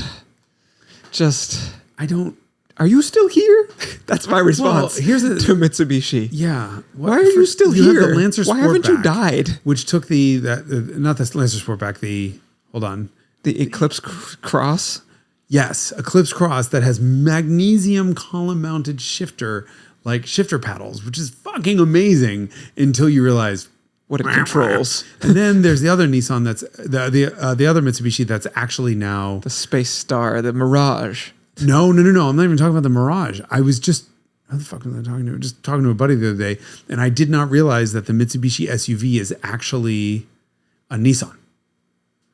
Are you still here? That's my response Well, to Mitsubishi. Yeah. Why are you still you here? Have the Lancer Why haven't you Sportback, died? Which took not the Lancer Sportback, hold on. The Eclipse Cross? Yes, Eclipse Cross that has magnesium column mounted shifter paddles, which is fucking amazing until you realize what it controls. And then there's the other Nissan that's the other Mitsubishi that's actually now the Space Star, the Mirage. No. I'm not even talking about the Mirage. I was just how the fuck was I talking to? Just talking to a buddy the other day, and I did not realize that the Mitsubishi SUV is actually a Nissan.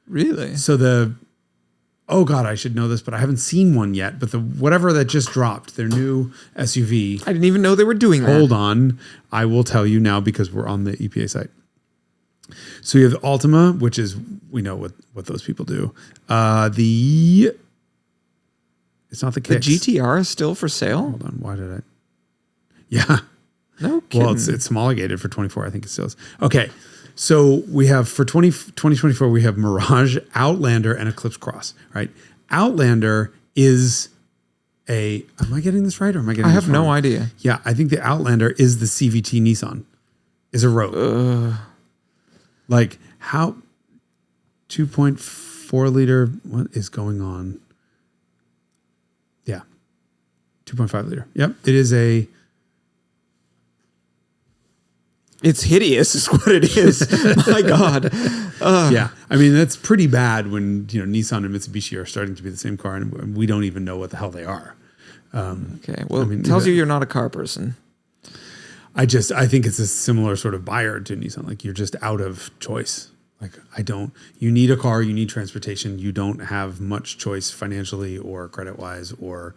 Really? So oh God, I should know this, but I haven't seen one yet. But whatever that just dropped, their new SUV. I didn't even know they were doing that. Hold on. I will tell you now because we're on the EPA site. So you have the Altima, which is, we know what those people do. It's not the Kicks. The GTR is still for sale? Hold on. Why did I? Yeah. No kidding. Well, it's homologated for 24. I think it still is. Okay. So we have for 2024, we have Mirage, Outlander, and Eclipse Cross, right? Outlander is am I getting this right or am I getting I this have no wrong? idea. Yeah, I think the Outlander is the CVT Nissan, is a Rogue. Like how 2.4 liter, what is going on? Yeah, 2.5 liter. Yep, it is a... It's hideous is what it is. My God. Yeah, I mean, that's pretty bad when, Nissan and Mitsubishi are starting to be the same car and we don't even know what the hell they are. Okay, well, it tells you you're not a car person. I think it's a similar sort of buyer to Nissan. Like you're just out of choice. Like you need a car, you need transportation. You don't have much choice financially or credit wise, or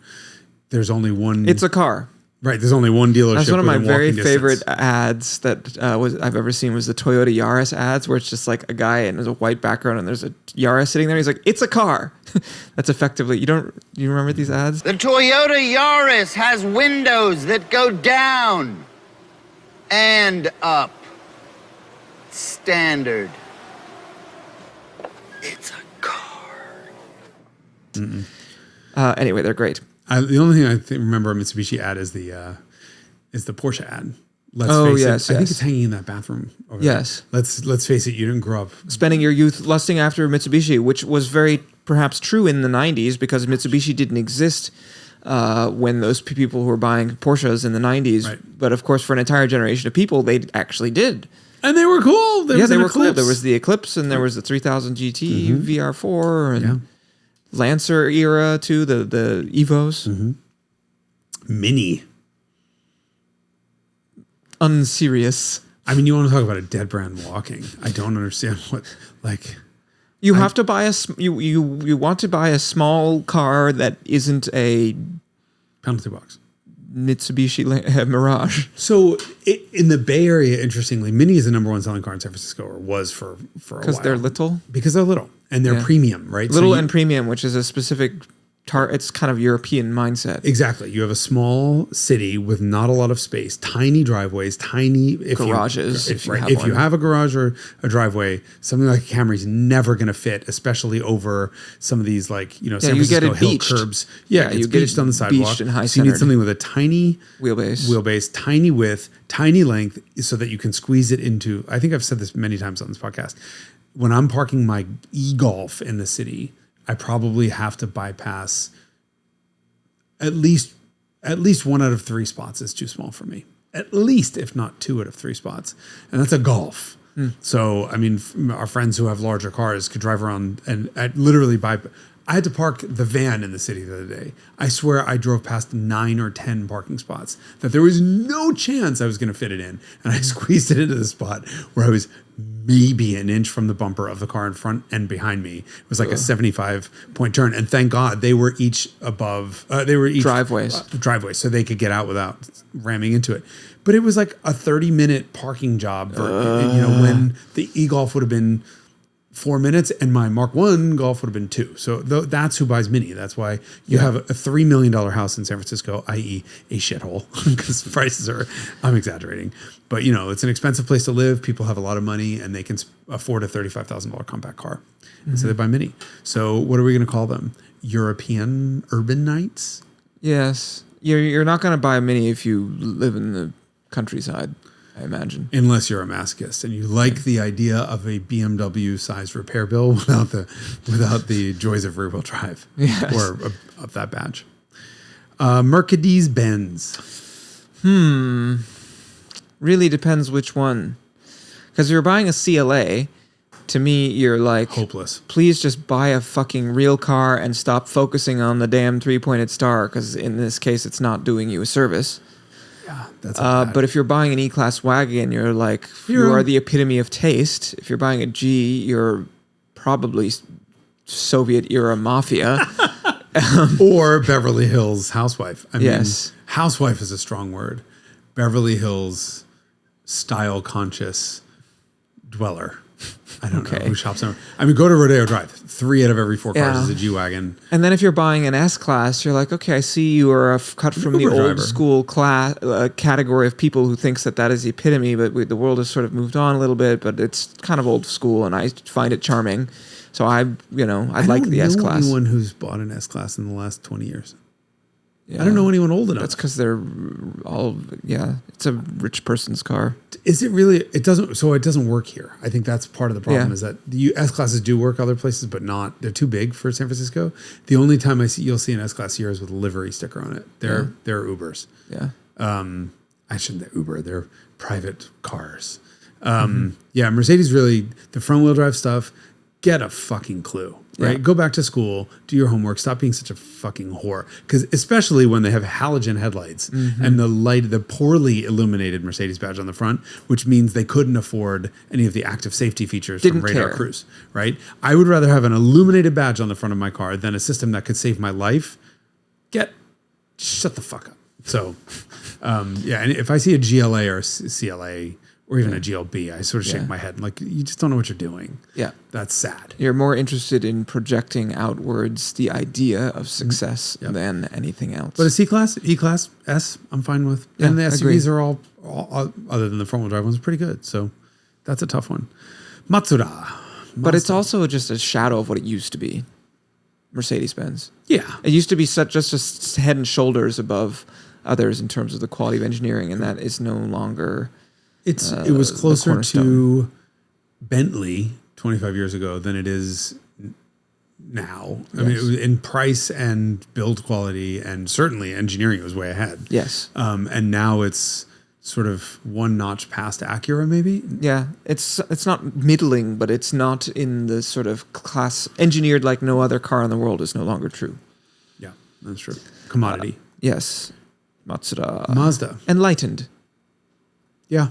there's only one. It's a car. Right. There's only one dealership. That's one of my within very walking favorite distance. ads that I've ever seen was the Toyota Yaris ads where it's just like a guy and there's a white background and there's a Yaris sitting there. He's like, it's a car. That's effectively, you remember these ads? The Toyota Yaris has windows that go down and up. Standard. It's a car. Anyway, they're great. The only thing I remember a Mitsubishi ad is the Porsche ad. Let's face yes, it. I think yes. it's hanging in that bathroom over Yes. there. Let's face it. You didn't grow up. Spending your youth lusting after Mitsubishi, which was very perhaps true in the 90s because Mitsubishi didn't exist when those people who were buying Porsches in the 90s. Right. But of course, for an entire generation of people, they actually did. And they were cool. They were cool. There was the Eclipse and there was the 3000 GT VR4 and Lancer era too, the Evos. Mini. Unserious. I mean, you want to talk about a dead brand walking. I don't understand what, like... You have to buy you want to buy a small car that isn't a Penalty box. Mitsubishi Mirage. So in the Bay Area, interestingly, Mini is the number one selling car in San Francisco, or was for a while. Because they're little? Because they're little. And they're premium, right? Little and premium, which is a specific... it's kind of European mindset. Exactly. You have a small city with not a lot of space, tiny driveways, tiny garages. If you have a garage or a driveway, something like a Camry is never going to fit, especially over some of these San Francisco hill curbs. Yeah, it's beached on the sidewalk. Beached and high so you need something with a tiny wheelbase, tiny width, tiny length, so that you can squeeze it into. I think I've said this many times on this podcast. When I'm parking my e-Golf in the city, I probably have to bypass at least 1 out of 3 spots is too small for me. At least, if not 2 out of 3 spots. And that's a Golf. So, I mean, our friends who have larger cars could drive around and literally I had to park the van in the city the other day. I swear I drove past 9 or 10 parking spots that there was no chance I was going to fit it in. And I squeezed it into the spot where I was maybe an inch from the bumper of the car in front and behind me. It was like a 75-point turn. And thank God they were each driveways, so they could get out without ramming into it. But it was like a 30-minute parking job when the e-Golf would have been 4 minutes and my Mark I Golf would have been 2. So that's who buys Mini. That's why you have a $3 million house in San Francisco, i.e. a shithole, because prices are, I'm exaggerating. But, it's an expensive place to live. People have a lot of money and they can afford a $35,000 compact car. And so they buy Mini. So what are we going to call them? European urban knights? Yes. You're not going to buy a Mini if you live in the countryside, I imagine. Unless you're a masochist and you like the idea of a BMW-sized repair bill without the joys of rear-wheel drive or of that badge. Mercedes-Benz. Really depends which one. Because if you're buying a CLA, to me, you're like... hopeless. Please just buy a fucking real car and stop focusing on the damn 3-pointed star, because in this case, it's not doing you a service. Yeah, that's but if you're buying an E-Class wagon, you're like, you are the epitome of taste. If you're buying a G, you're probably Soviet-era mafia. Or Beverly Hills housewife. I mean, yes. Housewife is a strong word. Beverly Hills style-conscious dweller. I don't know who shops there. I mean, go to Rodeo Drive. 3 out of every 4 cars is a G-Wagon. And then if you're buying an S-Class, you're like, okay, I see you are cut from the old school class category of people who thinks that is the epitome, but the world has sort of moved on a little bit, but it's kind of old school, and I find it charming. So I like the S-Class. I don't know anyone who's bought an S-Class in the last 20 years. Yeah. I don't know anyone old enough. That's because they're all, it's a rich person's car. Is it really? It doesn't work here. I think that's part of the problem is that the S-Classes do work other places, but they're too big for San Francisco. The only time you'll see an S-Class here is with a livery sticker on it. They're Ubers. Yeah. I shouldn't say Uber. They're private cars. Yeah, Mercedes really, the front wheel drive stuff, get a fucking clue. Right? Yeah. Go back to school, do your homework, stop being such a fucking whore. Because especially when they have halogen headlights and the poorly illuminated Mercedes badge on the front, which means they couldn't afford any of the active safety features from Radar Cruise, right? I would rather have an illuminated badge on the front of my car than a system that could save my life. Shut the fuck up. So, and if I see a GLA or a CLA or even a GLB, I sort of shake my head. I'm like, you just don't know what you're doing. Yeah. That's sad. You're more interested in projecting outwards the idea of success than anything else. But a C-Class, E-Class, S, I'm fine with. Yeah, and the SUVs are all, other than the front-wheel drive ones, pretty good. So that's a tough one. Mazda. But it's also just a shadow of what it used to be. Mercedes-Benz. Yeah. It used to be just head and shoulders above others in terms of the quality of engineering, and that is no longer... It was closer to Bentley 25 years ago than it is now. I mean, it was in price and build quality, and certainly engineering, it was way ahead. Yes. And now it's sort of one notch past Acura, maybe. Yeah, it's not middling, but it's not in the sort of class engineered like no other car in the world is no longer true. Yeah, that's true. Commodity. Yes. Mazda. Enlightened. Yeah.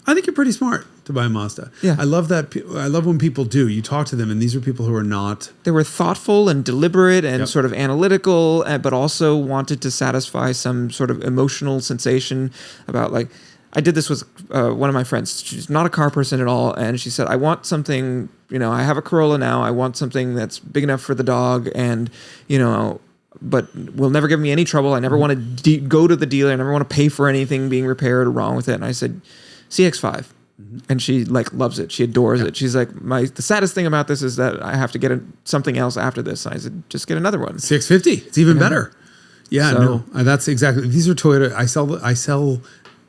I think you're pretty smart to buy a Mazda. Yeah. I love that. I love when people do. You talk to them, and these are people who are not... They were thoughtful and deliberate and sort of analytical, but also wanted to satisfy some sort of emotional sensation about, like... I did this with one of my friends. She's not a car person at all, and she said, I want something... I have a Corolla now. I want something that's big enough for the dog, and, but will never give me any trouble. I never want to go to the dealer. I never want to pay for anything being repaired or wrong with it. And I said... CX-5, and she loves it. She adores it. She's like, the saddest thing about this is that I have to get something else after this. And I said, just get another one. CX-50, it's even better. Yeah, that's exactly. These are Toyota. I sell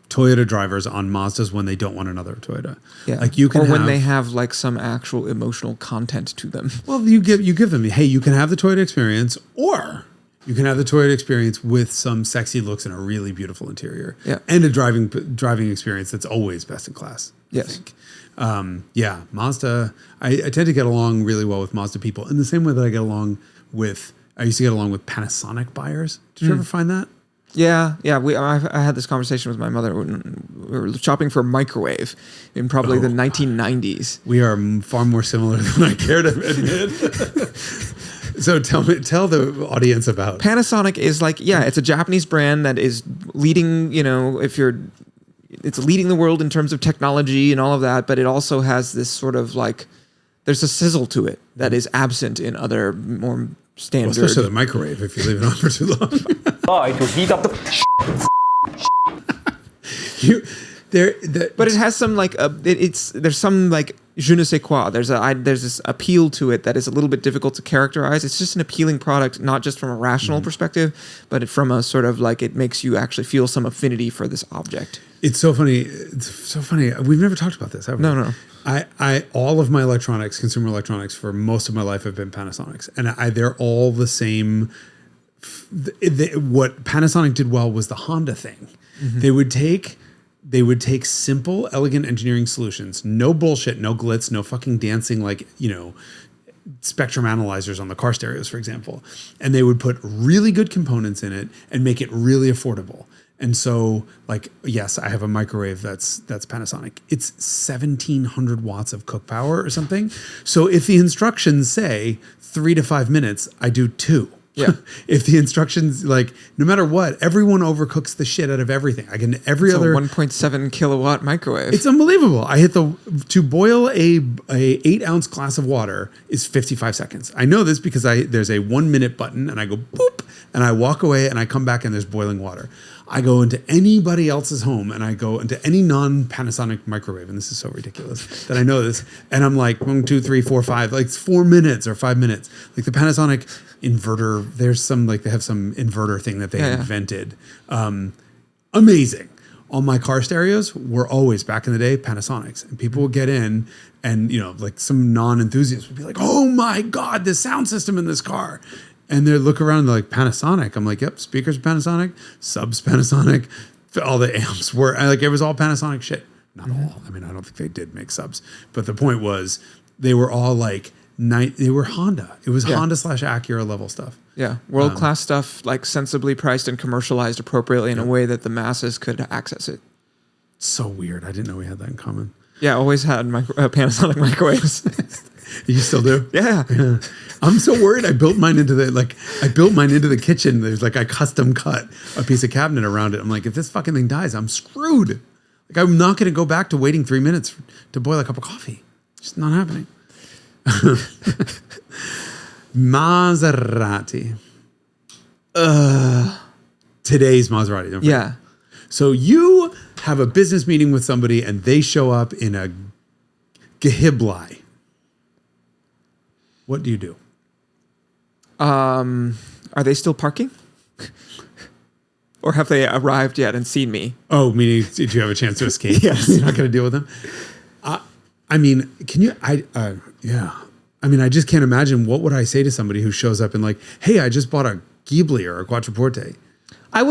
Toyota drivers on Mazdas when they don't want another Toyota. Yeah, like you can, or when they have like some actual emotional content to them. Well, you give them, hey, you can have the Toyota experience, or you can have the Toyota experience with some sexy looks and a really beautiful interior. Yeah. And a driving experience that's always best in class. Yes. I think. Mazda, I tend to get along really well with Mazda people in the same way that I used to get along with Panasonic buyers. Did you ever find that? Yeah. I had this conversation with my mother when we were shopping for a microwave in probably the 1990s. We are far more similar than I care to admit. So tell the audience about Panasonic. Is like, it's a Japanese brand that is leading, it's leading the world in terms of technology and all of that, but it also has this sort of like, there's a sizzle to it that is absent in other more standard. Well, especially the microwave if you leave it on for too long. It will heat up the but it has some like there's some like je ne sais quoi. There's this appeal to it that is a little bit difficult to characterize. It's just an appealing product, not just from a rational perspective, but from a sort of like it makes you actually feel some affinity for this object. It's so funny. We've never talked about this, have we? No. I all of my electronics, consumer electronics, for most of my life have been Panasonics, and they're all the same. What Panasonic did well was the Honda thing. Mm-hmm. They would take simple, elegant engineering solutions, no bullshit, no glitz, no fucking dancing spectrum analyzers on the car stereos, for example, and they would put really good components in it and make it really affordable. And so, yes, I have a microwave that's Panasonic. It's 1,700 watts of cook power or something. So if the instructions say 3 to 5 minutes, I do 2. Yeah. If the instructions, like, no matter what, everyone overcooks the shit out of everything. I can every It's other a 1.7 kilowatt microwave. It's unbelievable. I hit to boil a 8-ounce glass of water is 55 seconds. I know this because there's a 1 minute button and I go boop and I walk away and I come back and there's boiling water. I go into anybody else's home and I go into any non-Panasonic microwave, and this is so ridiculous that I know this, and I'm like 1, 2, 3, 4, 5, like it's 4 minutes or 5 minutes. Like the Panasonic inverter, there's some, like they have some inverter thing that they invented. Amazing. All my car stereos were always, back in the day, Panasonics, and people would get in and, you know, like some non-enthusiasts would be like, oh my God, the sound system in this car. And they look around and they're like, Panasonic. I'm like, yep, speakers Panasonic, subs Panasonic, all the amps were, like, it was all Panasonic shit. Not all. I mean, I don't think they did make subs. But the point was, they were all like, they were Honda. It was Honda / Acura level stuff. Yeah, world-class stuff, like sensibly priced and commercialized appropriately in a way that the masses could access it. So weird. I didn't know we had that in common. Yeah, always had Panasonic microwaves. You still do? Yeah. I'm so worried. I built mine into the kitchen. There's like I custom cut a piece of cabinet around it. I'm like, if this fucking thing dies, I'm screwed. Like, I'm not going to go back to waiting 3 minutes to boil a cup of coffee. It's just not happening. Maserati. Today's Maserati. Don't forget. Yeah. So you have a business meeting with somebody and they show up in a Gehiblai. What do you do? Are they still parking? Or have they arrived yet and seen me? Oh, meaning did you have a chance to escape? Yes. You're not going to deal with them? I mean, can you, yeah. I mean, I just can't imagine what would I say to somebody who shows up and like, hey, I just bought a Ghibli or a Quattroporte. I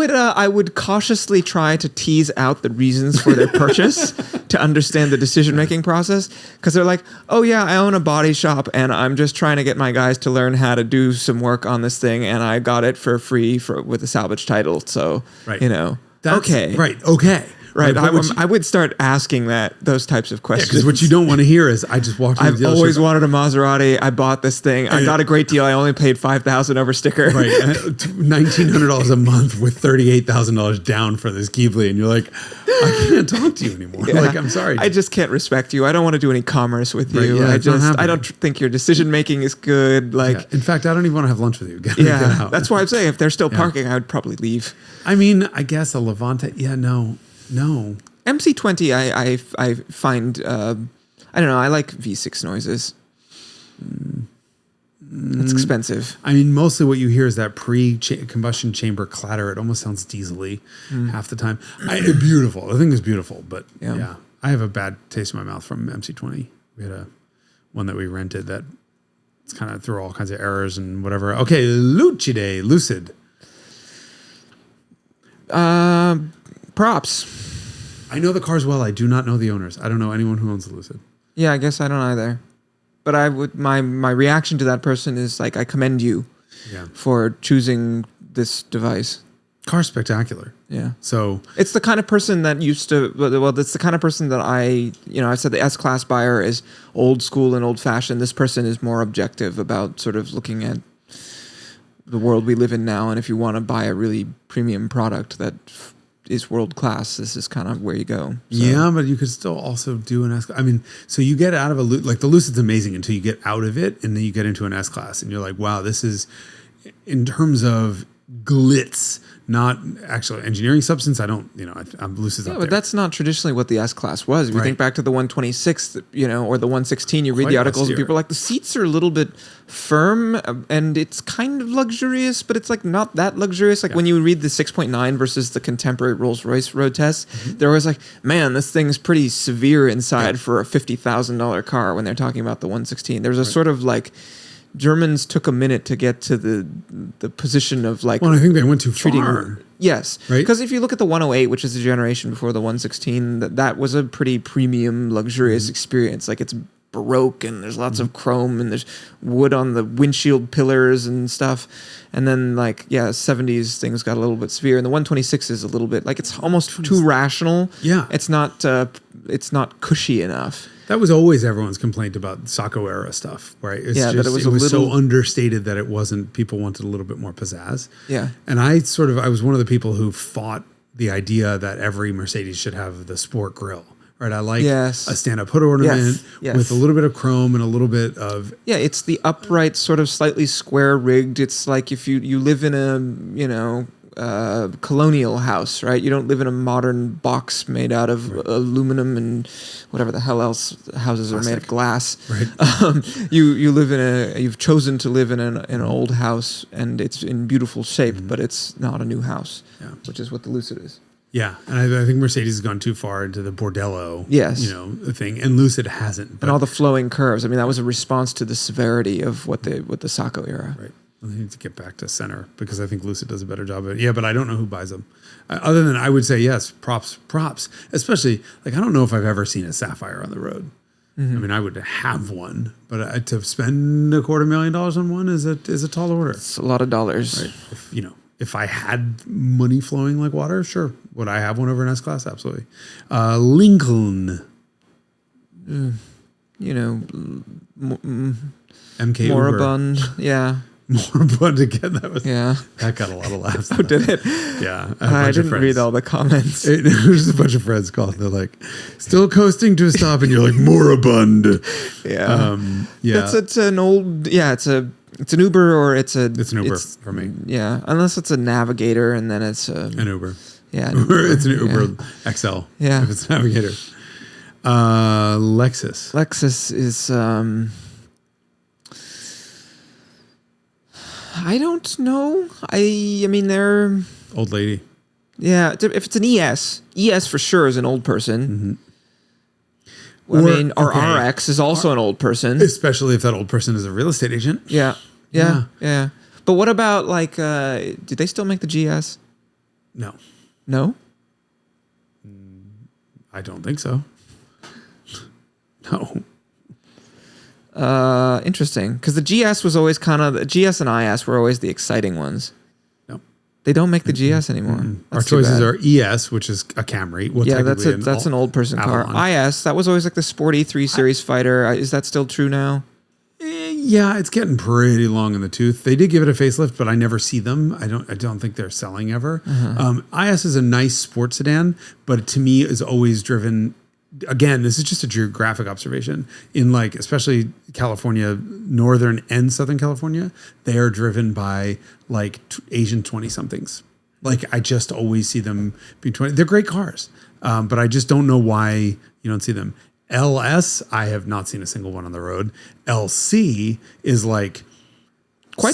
would cautiously try to tease out the reasons for their purchase to understand the decision-making process. Because they're like, oh yeah, I own a body shop and I'm just trying to get my guys to learn how to do some work on this thing. And I got it for free with a salvage title. So, you know, okay. Right, okay. Right, I would start asking those types of questions. Because what you don't want to hear is, I just walked into the dealership. I've always wanted a Maserati. I bought this thing. I got a great deal. I only paid $5,000 over sticker. Right, $1,900 a month with $38,000 down for this Ghibli, and you're like, I can't talk to you anymore. Yeah. Like, I'm sorry. I just can't respect you. I don't want to do any commerce with you. Yeah, I don't think your decision making is good. Like, in fact, I don't even want to have lunch with you. Get out. That's why I'm saying if they're still parking, I would probably leave. I mean, I guess a Levante. Yeah, no. MC20, I find, I don't know, I like V6 noises. It's expensive. I mean, mostly what you hear is that pre-combustion chamber clatter. It almost sounds diesely half the time. Beautiful. The thing is beautiful, but yeah. I have a bad taste in my mouth from MC20. We had one that we rented that it's kind of through all kinds of errors and whatever. Okay, Lucid. Props. I know the cars well. I do not know the owners. I don't know anyone who owns the Lucid. Yeah, I guess I don't either. But I would my reaction to that person is like, I commend you for choosing this device. Car's spectacular. Yeah. So it's the kind of person that it's the kind of person that I said the S-Class buyer is old school and old fashioned. This person is more objective about sort of looking at the world we live in now. And if you want to buy a really premium product that is world class, this is kind of where you go. So. Yeah, but you could still also do an S. I mean, so you get out of like the Lucid's amazing until you get out of it, and then you get into an S class, and you're like, wow, this is in terms of glitz, not actual engineering substance. I don't, I'm Lucid's up there. But that's not traditionally what the S class was. If you think back to the 126, or the 116, you read the articles and people are like, the seats are a little bit firm and it's kind of luxurious, but it's like not that luxurious. Like when you read the 6.9 versus the contemporary Rolls-Royce road test, they're always like, man, this thing's pretty severe inside for a $50,000 car when they're talking about the 116. There's a sort of like, Germans took a minute to get to the position of like. Well, I think they went too far. Yes, right. Because if you look at the 108, which is the generation before the 116, that was a pretty premium, luxurious experience. Like it's Baroque and there's lots of chrome and there's wood on the windshield pillars and stuff. And then 70s things got a little bit severe, and the 126 is a little bit like it's almost too rational. Yeah, it's not cushy enough. That was always everyone's complaint about Sacco era stuff, right? It's Yeah, that it was it a was so little- understated that it wasn't. People wanted a little bit more pizzazz. Yeah. And I was one of the people who fought the idea that every Mercedes should have the sport grille, right? I like Yes. a stand-up hood ornament Yes. with a little bit of chrome and a little bit of Yeah, it's the upright, sort of slightly square rigged. It's like if you live in a, colonial house, right? You don't live in a modern box made out of aluminum and whatever the hell else houses are made of glass. Right. You live you've chosen to live in an old house, and it's in beautiful shape, but it's not a new house, which is what the Lucid is. Yeah, and I think Mercedes has gone too far into the bordello, Yes. thing, and Lucid hasn't. And all the flowing curves. I mean, that was a response to the severity of what the Sacco era. Right. Well, they need to get back to center because I think Lucid does a better job of it. Yeah, but I don't know who buys them. Other than I would say yes, props. Especially I don't know if I've ever seen a Sapphire on the road. Mm-hmm. I mean, I would have one, but to spend $250,000 on one is a tall order. It's a lot of dollars. Right. If I had money flowing like water, sure. Would I have one over an S-Class? Absolutely. Lincoln. MK Moribund. Yeah. Moribund again. That got a lot of laughs. Oh, did it? Yeah. I didn't read all the comments. It was a bunch of friends calling. They're like, still coasting to a stop, and you're like, moribund. Yeah. Yeah. It's an old. Yeah. It's an Uber or it's an Uber for me. Yeah. Unless it's a Navigator, and then it's an Uber. Yeah. It's an Uber XL. Yeah. If it's a Navigator. Lexus. Lexus is. I don't know. I mean, they're Old lady. Yeah, if it's an ES for sure is an old person. Mm-hmm. Our RX is also an old person, especially if that old person is a real estate agent. Yeah. But what about do they still make the GS? No, I don't think so. No. Interesting, because the GS was always the GS and IS were always the exciting ones. No, they don't make the GS anymore. Our choices are ES, which is a Camry. Well, yeah, that's an old person Avalon. car. IS, that was always like the sporty 3 Series fighter. Is that still true now? Yeah, it's getting pretty long in the tooth. They did give it a facelift, but I never see them. I don't think they're selling ever. IS is a nice sports sedan, but to me is always driven. Again, this is just a geographic observation. In especially California, Northern and Southern California, they are driven by Asian 20-somethings. I just always see them be 20. They're great cars, but I just don't know why you don't see them. LS, I have not seen a single one on the road. LC is quite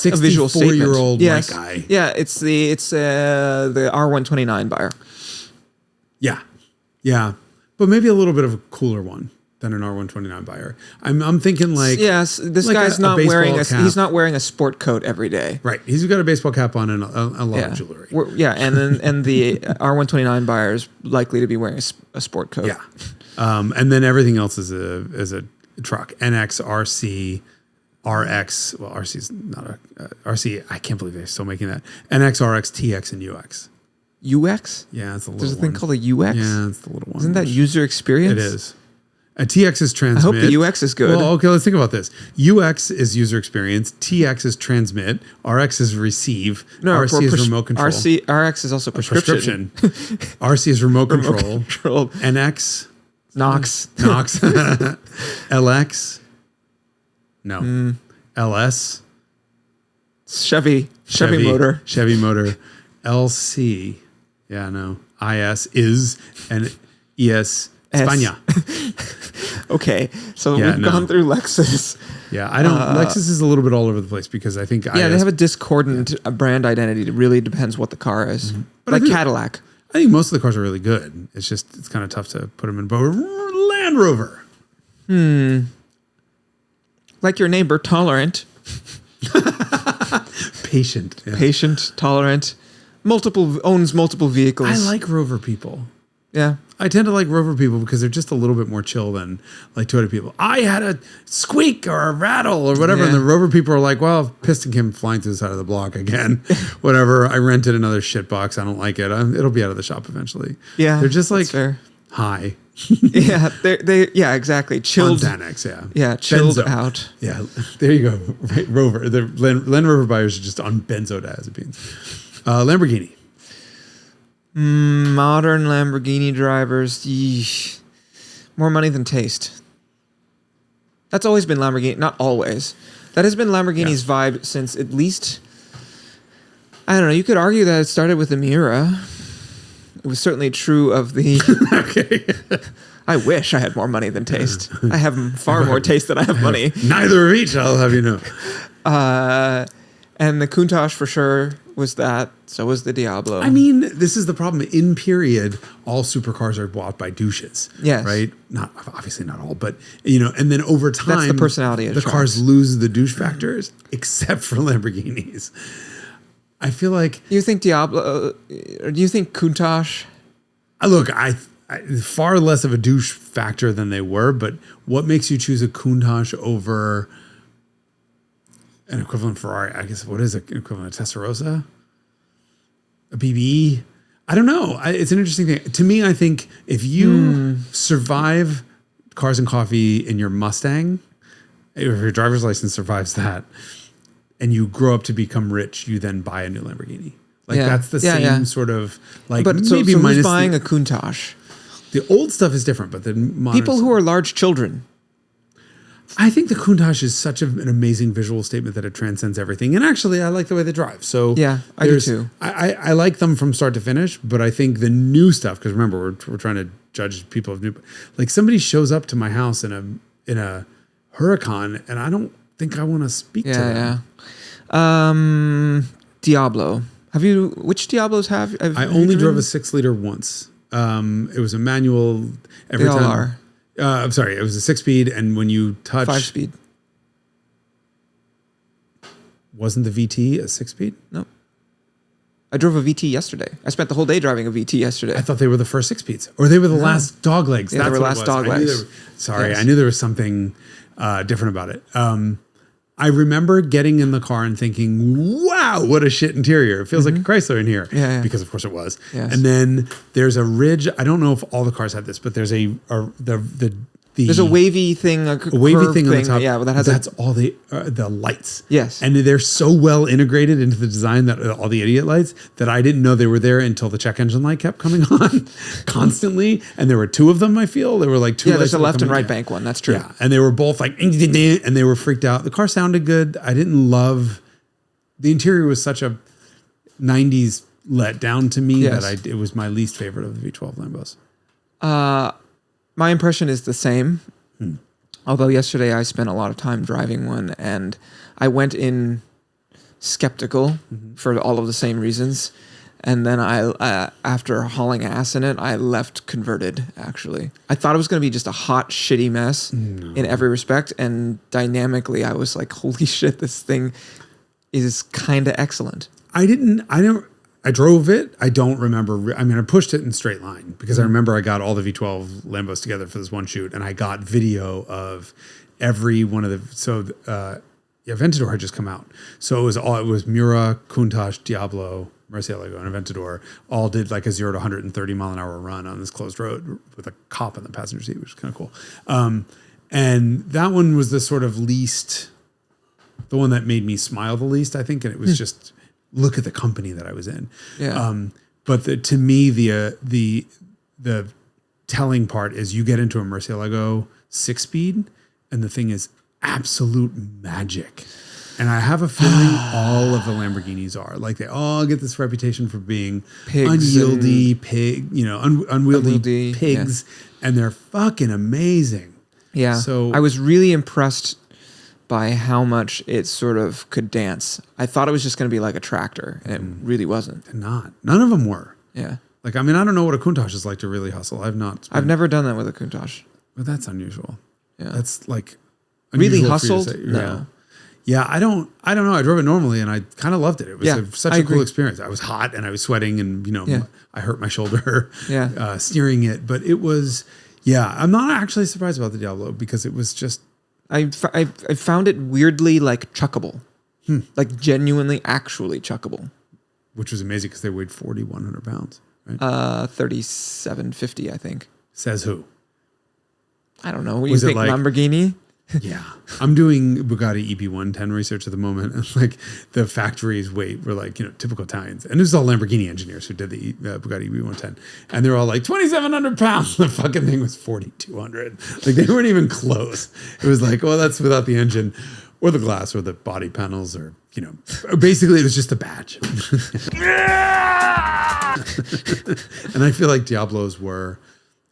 a visual statement. 64-year-old white guy. Yeah, it's the R129 buyer. Yeah. But maybe a little bit of a cooler one than an R129 buyer. I'm thinking yes, this guy's not wearing he's not wearing a sport coat every day. Right. He's got a baseball cap on and a lot of jewelry. And the R129 buyer is likely to be wearing a sport coat. Yeah. And then everything else is a truck. NX, RC, RX. Well, RC is not a RC. I can't believe they're still making that. NX, RX, TX, and UX. UX? Yeah, it's a little There's a one. thing called a UX? Yeah, it's the little one. Isn't that user experience? It is. A TX is transmit. I hope the UX is good. Well, okay, let's think about this. UX is user experience. TX is transmit. RX is receive. RC is remote control. RX is also prescription. RC is remote control. NX. Knox. LX. No. LS. Chevy motor. Chevy motor. LC. Yeah, no. IS is and ES España. Okay, so we've gone through Lexus. Yeah, I don't. Lexus is a little bit all over the place because I think they have a discordant brand identity. It really depends what the car is. But Cadillac. I think most of the cars are really good. It's kind of tough to put them in. But Land Rover. Like your neighbor, tolerant. Patient. Yeah. Patient, tolerant. Owns multiple vehicles. I like Rover people. Yeah. I tend to like Rover people because they're just a little bit more chill than Toyota people. I had a squeak or a rattle or whatever. Yeah. And the Rover people are like, well, piston came flying to the side of the block again. Whatever. I rented another shit box. I don't like it. It'll be out of the shop eventually. Yeah. They're just fair. high. Yeah, yeah, exactly. Chilled. On Xanax, yeah. Yeah, chilled Benzo. out. Yeah, there you go. Right, Rover. The Land Rover buyers are just on benzodiazepines. Lamborghini. Modern Lamborghini drivers. Yeesh. More money than taste. That's always been Lamborghini. Not always. That has been Lamborghini's vibe since at least... I don't know. You could argue that it started with the Miura. It was certainly true of the... Okay. I wish I had more money than taste. I have far more taste than I have money. Neither of each, I'll have you know. And the Countach for sure was that. So was the Diablo. I mean, this is the problem. In period, all supercars are bought by douches. Yes. Right? Not obviously not all, but you know, and then over time, That's the personality of the cars. cars lose the douche factors, except for Lamborghinis. I feel like You think Diablo? Or do you think Countach? look, I far less of a douche factor than they were, but what makes you choose a Countach over an equivalent Ferrari? I guess what is an equivalent? A Testarossa? A BBE? I don't know. It's an interesting thing. To me, I think if you survive Cars and Coffee in your Mustang, if your driver's license survives that, and you grow up to become rich, you then buy a new Lamborghini. Like that's the same sort of like. But so maybe who's minus buying a Countach? the old stuff is different, but the modern People who are large children. I think the Countach is such an amazing visual statement that it transcends everything. And actually, I like the way they drive. So Yeah, I do too. I like them from start to finish, but I think the new stuff, because remember, we're trying to judge people of new. Like somebody shows up to my house in a Huracan, and I don't think I want to speak to them. Yeah. Diablo. Which Diablos have? I only drove a 6-liter once. It was a manual. Every They all time. are. I'm sorry, it was a 6-speed, and when you touch 5-speed. wasn't the VT a 6-speed? No. I drove a VT yesterday. I spent the whole day driving a VT yesterday. I thought they were the first 6-speeds, or they were the last dog legs. Yeah, they That's were what it last was. dog I knew legs. Yes. I knew there was something different about it. I remember getting in the car and thinking, "Wow, what a shit interior! It feels like a Chrysler in here." Yeah. Because of course it was. Yes. And then there's a ridge. I don't know if all the cars have this, but there's There's a wavy thing, a wavy curved thing on the top. Yeah, well, that has that's all the lights. Yes. and they're so well integrated into the design that all the idiot lights that I didn't know they were there until the check engine light kept coming on constantly. And there were two of them. I feel there were like two. Yeah, lights there's a that were left and coming right in. bank one. That's true. Yeah, and they were both like, and they were freaked out. The car sounded good. I didn't love the interior. Was such a 90s letdown to me Yes. that it was my least favorite of the V12 Lambos. My impression is the same. Although yesterday I spent a lot of time driving one, and I went in skeptical for all of the same reasons. And then I after hauling ass in it, I left converted, actually. I thought it was going to be just a hot, shitty mess in every respect. And dynamically, I was like, holy shit, this thing is kind of excellent. I drove it. I don't remember. I mean, I pushed it in straight line because I remember I got all the V12 Lambos together for this one shoot, and I got video of every one of the. So, Aventador had just come out, so it was Miura, Countach, Diablo, Murcielago, and Aventador all did like a 0 to 130 mile an hour run on this closed road with a cop in the passenger seat, which is kind of cool. And that one was the sort of the one that made me smile the least, I think, and it was just. Look at the company that I was in. Yeah. But to me, the telling part is you get into a Murcielago 6-speed, and the thing is absolute magic. And I have a feeling all of the Lamborghinis are like they all get this reputation for being Pigs unwieldy unwieldy pigs, yes. and they're fucking amazing. Yeah. So I was really impressed by how much it sort of could dance. I thought it was just going to be like a tractor, and it really wasn't. None of them were. Yeah. Like, I mean, I don't know what a Countach is like to really hustle. I've never done that with a Countach. But that's unusual. Yeah. That's like Really unusual for you to hustled? say. No. Yeah, I don't know. I drove it normally and I kind of loved it. It was such I a cool agree. experience. I was hot and I was sweating and, Yeah. I hurt my shoulder Yeah. steering it. But it was, I'm not actually surprised about the Diablo because it was just. I found it weirdly like chuckable. Like genuinely, actually chuckable. Which was amazing because they weighed 4,100 pounds, right? 3750, I think. Says who? I don't know. What do you Was it think, like- Lamborghini? Yeah. I'm doing Bugatti EP110 research at the moment. And like the factories were like, typical Italians. And this is all Lamborghini engineers who did the Bugatti EP110. And they're all like 2,700 pounds. The fucking thing was 4,200. Like they weren't even close. It was like, well, that's without the engine or the glass or the body panels or, basically it was just a badge. And I feel like Diablos were,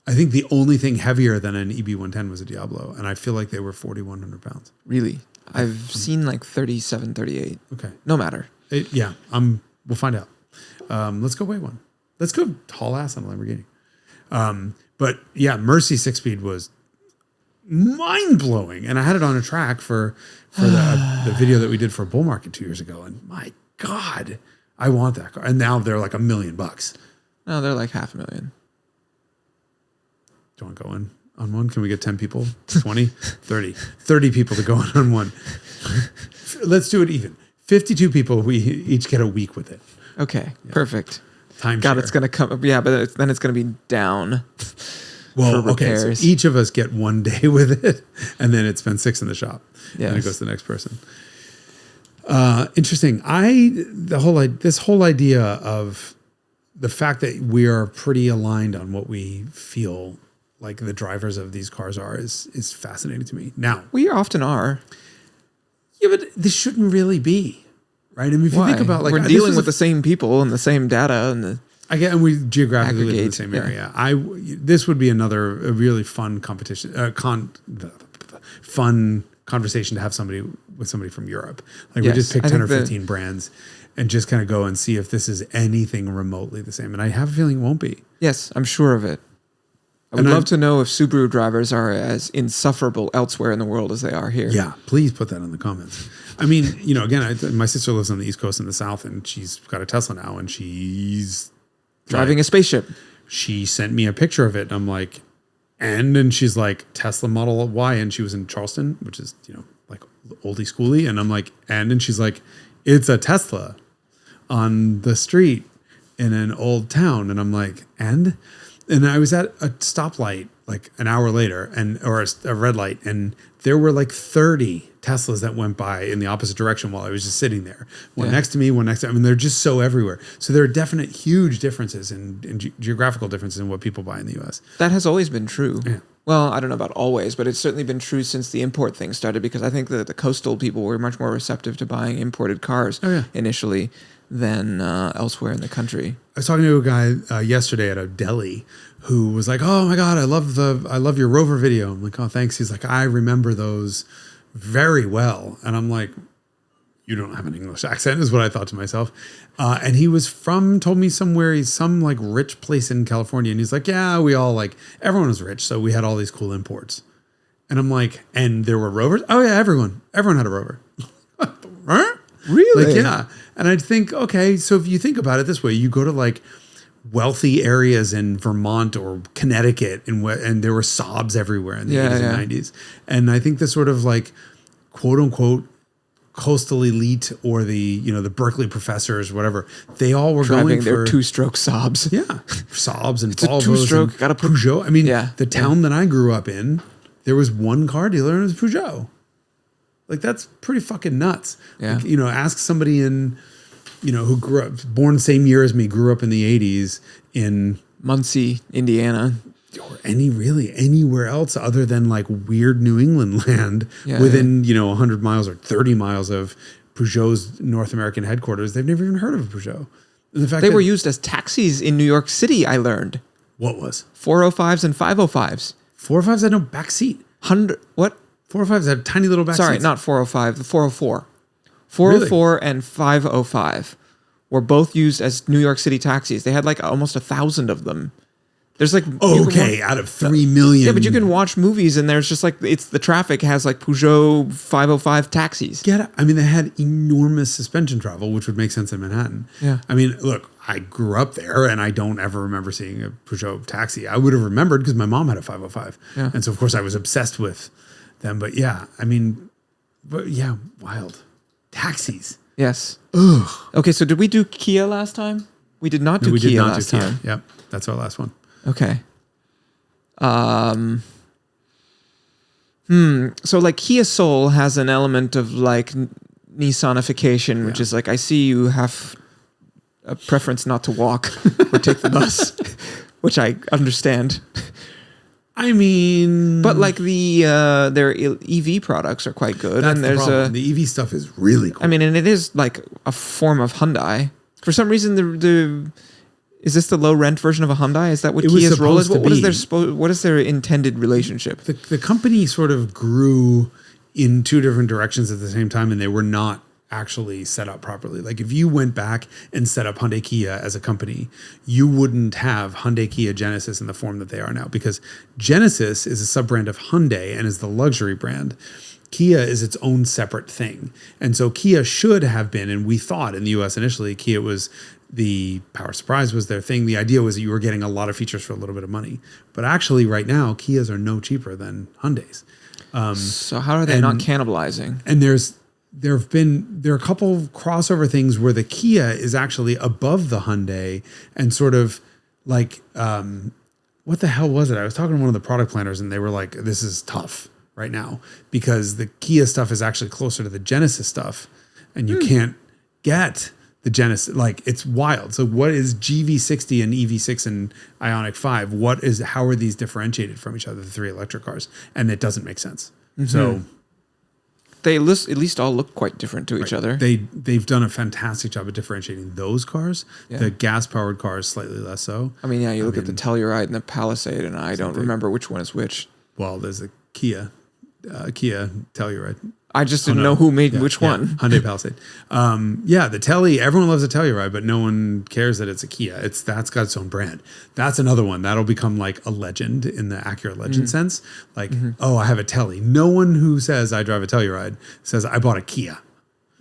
I think the only thing heavier than an EB110 was a Diablo. And I feel like they were 4,100 pounds. Really? I've seen like 37, 38. Okay. No matter. We'll find out. Let's go weigh one. Let's go haul ass on a Lamborghini. But yeah, Mercy 6-speed was mind blowing. And I had it on a track for the video that we did for Bull Market 2 years ago. And my God, I want that car. And now they're like $1 million. No, they're like $500,000. Do you want to go in on one? Can we get 10 people? 20? 30. 30 people to go on one. Let's do it even. 52 people, we each get a week with it. Okay, perfect. Time God, share. it's going to come. Yeah, but then it's going to be down. Well, for okay, repairs. so each of us get 1 day with it, and then it's been 6 in the shop. Yes. And it goes to the next person. Interesting. This whole idea of the fact that we are pretty aligned on what we feel like the drivers of these cars are is fascinating to me. Now, We often are. yeah, but this shouldn't really be, right? I mean, if you think about like we're dealing with the same people and the same data and the. Again, we geographically live in the Aggregate, same yeah. area. This would be a really fun competition, fun conversation to have with somebody from Europe. Like we Yes, just pick I 10 or think 15 brands and just kind of go and see if this is anything remotely the same. And I have a feeling it won't be. Yes, I'm sure of it. I would love to know if Subaru drivers are as insufferable elsewhere in the world as they are here. Yeah, please put that in the comments. I mean, again, my sister lives on the East Coast and the South, and she's got a Tesla now, and she's Driving a spaceship. She sent me a picture of it, and I'm like, and she's like, Tesla Model Y, and she was in Charleston, which is, like oldie schooly, and I'm like, and she's like, it's a Tesla on the street in an old town, and I'm like, and I was at a stoplight like an hour later, or a red light, and there were like 30 Teslas that went by in the opposite direction while I was just sitting there. One next to me, one next to me. I mean, they're just so everywhere. So there are definite huge differences in geographical differences in what people buy in the U.S. That has always been true. Yeah. Well, I don't know about always, but it's certainly been true since the import thing started, because I think that the coastal people were much more receptive to buying imported cars initially than elsewhere in the country. I was talking to a guy yesterday at a deli who was like, "Oh my God, I love your Rover video." I'm like, "Oh, thanks." He's like, "I remember those very well," and I'm like, "You don't have an English accent," is what I thought to myself. And he was told me he's some like rich place in California, and he's like, "Yeah, we all everyone was rich, so we had all these cool imports." And I'm like, "And there were Rovers?" "Oh yeah, everyone had a Rover." Huh? Really? Like, yeah. And I'd think, okay, so if you think about it this way, you go to like wealthy areas in Vermont or Connecticut, and there were Saabs everywhere in the 80s and 90s. And I think the sort of like quote unquote coastal elite, or the Berkeley professors, whatever, they all were Driving going their for two-stroke Saabs. Yeah, Saabs and It's a Volvos two-stroke, and gotta put- Peugeot. I mean, Yeah, the town that I grew up in, there was one car dealer, and it was Peugeot. Like, that's pretty fucking nuts. Yeah. Like, ask somebody who grew up, born the same year as me, grew up in the 80s in Muncie, Indiana. or anywhere else other than like weird New England land Yeah, within 100 miles or 30 miles of Peugeot's North American headquarters. They've never even heard of a Peugeot. And the fact They that, were used as taxis in New York City, I learned. what was 405s and 505s. 405s had no back seat. 405s had tiny little back Sorry, seats. not 405, the 404. 404 and 505 were both used as New York City taxis. They had like almost 1,000 of them. There's like Out of 3 million. Yeah, but you can watch movies and there's just like the traffic has like Peugeot 505 taxis. Get it? I mean, they had enormous suspension travel, which would make sense in Manhattan. Yeah. I mean, look, I grew up there, and I don't ever remember seeing a Peugeot taxi. I would have remembered because my mom had a 505. Yeah. And so, of course, I was obsessed with them. But yeah, I mean, wild. Taxis. Yes. Ugh. Okay, so did we do Kia last time? We did not do No, we Kia did not last do Kia. time. Yep. That's our last one. Okay. So like Kia Soul has an element of like Nissanification, which is like, I see you have a preference not to walk or take the bus, which I understand. I mean, but like their EV products are quite good. That's and there's the problem. The EV stuff is really cool. I mean, and it is like a form of Hyundai. For some reason, the is this the low rent version of a Hyundai? Is that what Kia's role is? What is their intended relationship? The company sort of grew in two different directions at the same time, and they were not actually set up properly. Like if you went back and set up Hyundai Kia as a company, you wouldn't have Hyundai Kia Genesis in the form that they are now, because Genesis is a sub-brand of Hyundai and is the luxury brand. Kia is its own separate thing. And so Kia should have been, and we thought in the US initially, Kia was the Power Surprise was their thing. The idea was that you were getting a lot of features for a little bit of money. But actually right now, Kias are no cheaper than Hyundais. So how are they not cannibalizing? And there are a couple of crossover things where the Kia is actually above the Hyundai and sort of like, what the hell was it? I was talking to one of the product planners and they were like, this is tough right now because the Kia stuff is actually closer to the Genesis stuff and you can't get the Genesis. Like it's wild. So what is GV60 and EV6 and Ioniq 5? How are these differentiated from each other, the three electric cars? And it doesn't make sense. Mm-hmm. So they at least all look quite different to each other. They've done a fantastic job of differentiating those cars. Yeah. The gas-powered cars slightly less so. I mean, yeah, you look at the Telluride and the Palisade, and I don't remember which one is which. Well, there's a Kia Telluride. I just didn't know who made which one. Hyundai Palisade. The Telly, everyone loves a Telluride, but no one cares that it's a Kia. That's got its own brand. That's another one. That'll become like a legend in the Acura legend sense. Like, I have a Telly. No one who says I drive a Telluride says I bought a Kia.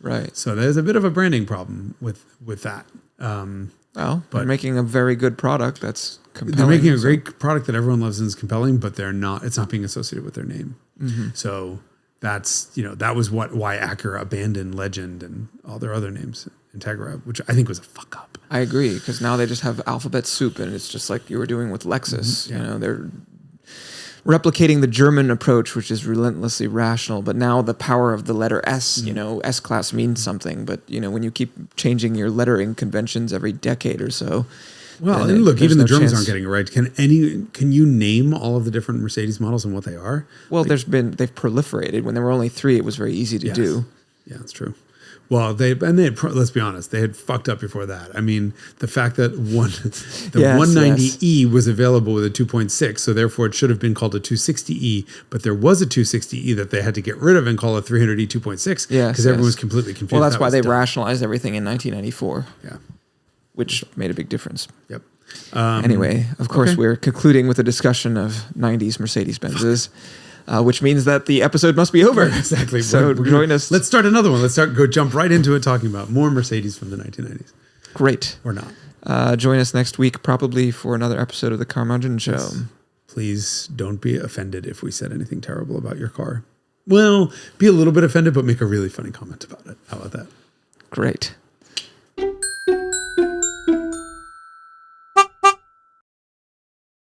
Right. So there's a bit of a branding problem with that. But they're making a very good product that's compelling. They're making a great product that everyone loves and is compelling, but it's not being associated with their name. Mm-hmm. So that's, that was why Acura abandoned Legend and all their other names, Integra, which I think was a fuck up. I agree, because now they just have alphabet soup, and it's just like you were doing with Lexus. Mm-hmm. Yeah. They're replicating the German approach, which is relentlessly rational, but now the power of the letter S, S-Class means something, but, when you keep changing your lettering conventions every decade or so. Well, and look, even the Germans aren't getting it right. Can you name all of the different Mercedes models and what they are? Well, they've proliferated. When there were only 3, it was very easy to do. Yeah, that's true. Well, let's be honest, they had fucked up before that. I mean, the fact that 190E was available with a 2.6, so therefore it should have been called a 260E, but there was a 260E that they had to get rid of and call a 300E 2.6 because everyone was completely confused. Well, that's why they rationalized everything in 1994. Yeah. Which made a big difference. Yep. Anyway, of course, we're concluding with a discussion of 90s Mercedes-Benzes, which means that the episode must be over. Exactly. So join us. Let's start another one. Jump right into it, talking about more Mercedes from the 1990s. Great. Or not. Join us next week, probably for another episode of the Carmudgeon Show. Yes. Please don't be offended if we said anything terrible about your car. Well, be a little bit offended, but make a really funny comment about it. How about that? Great.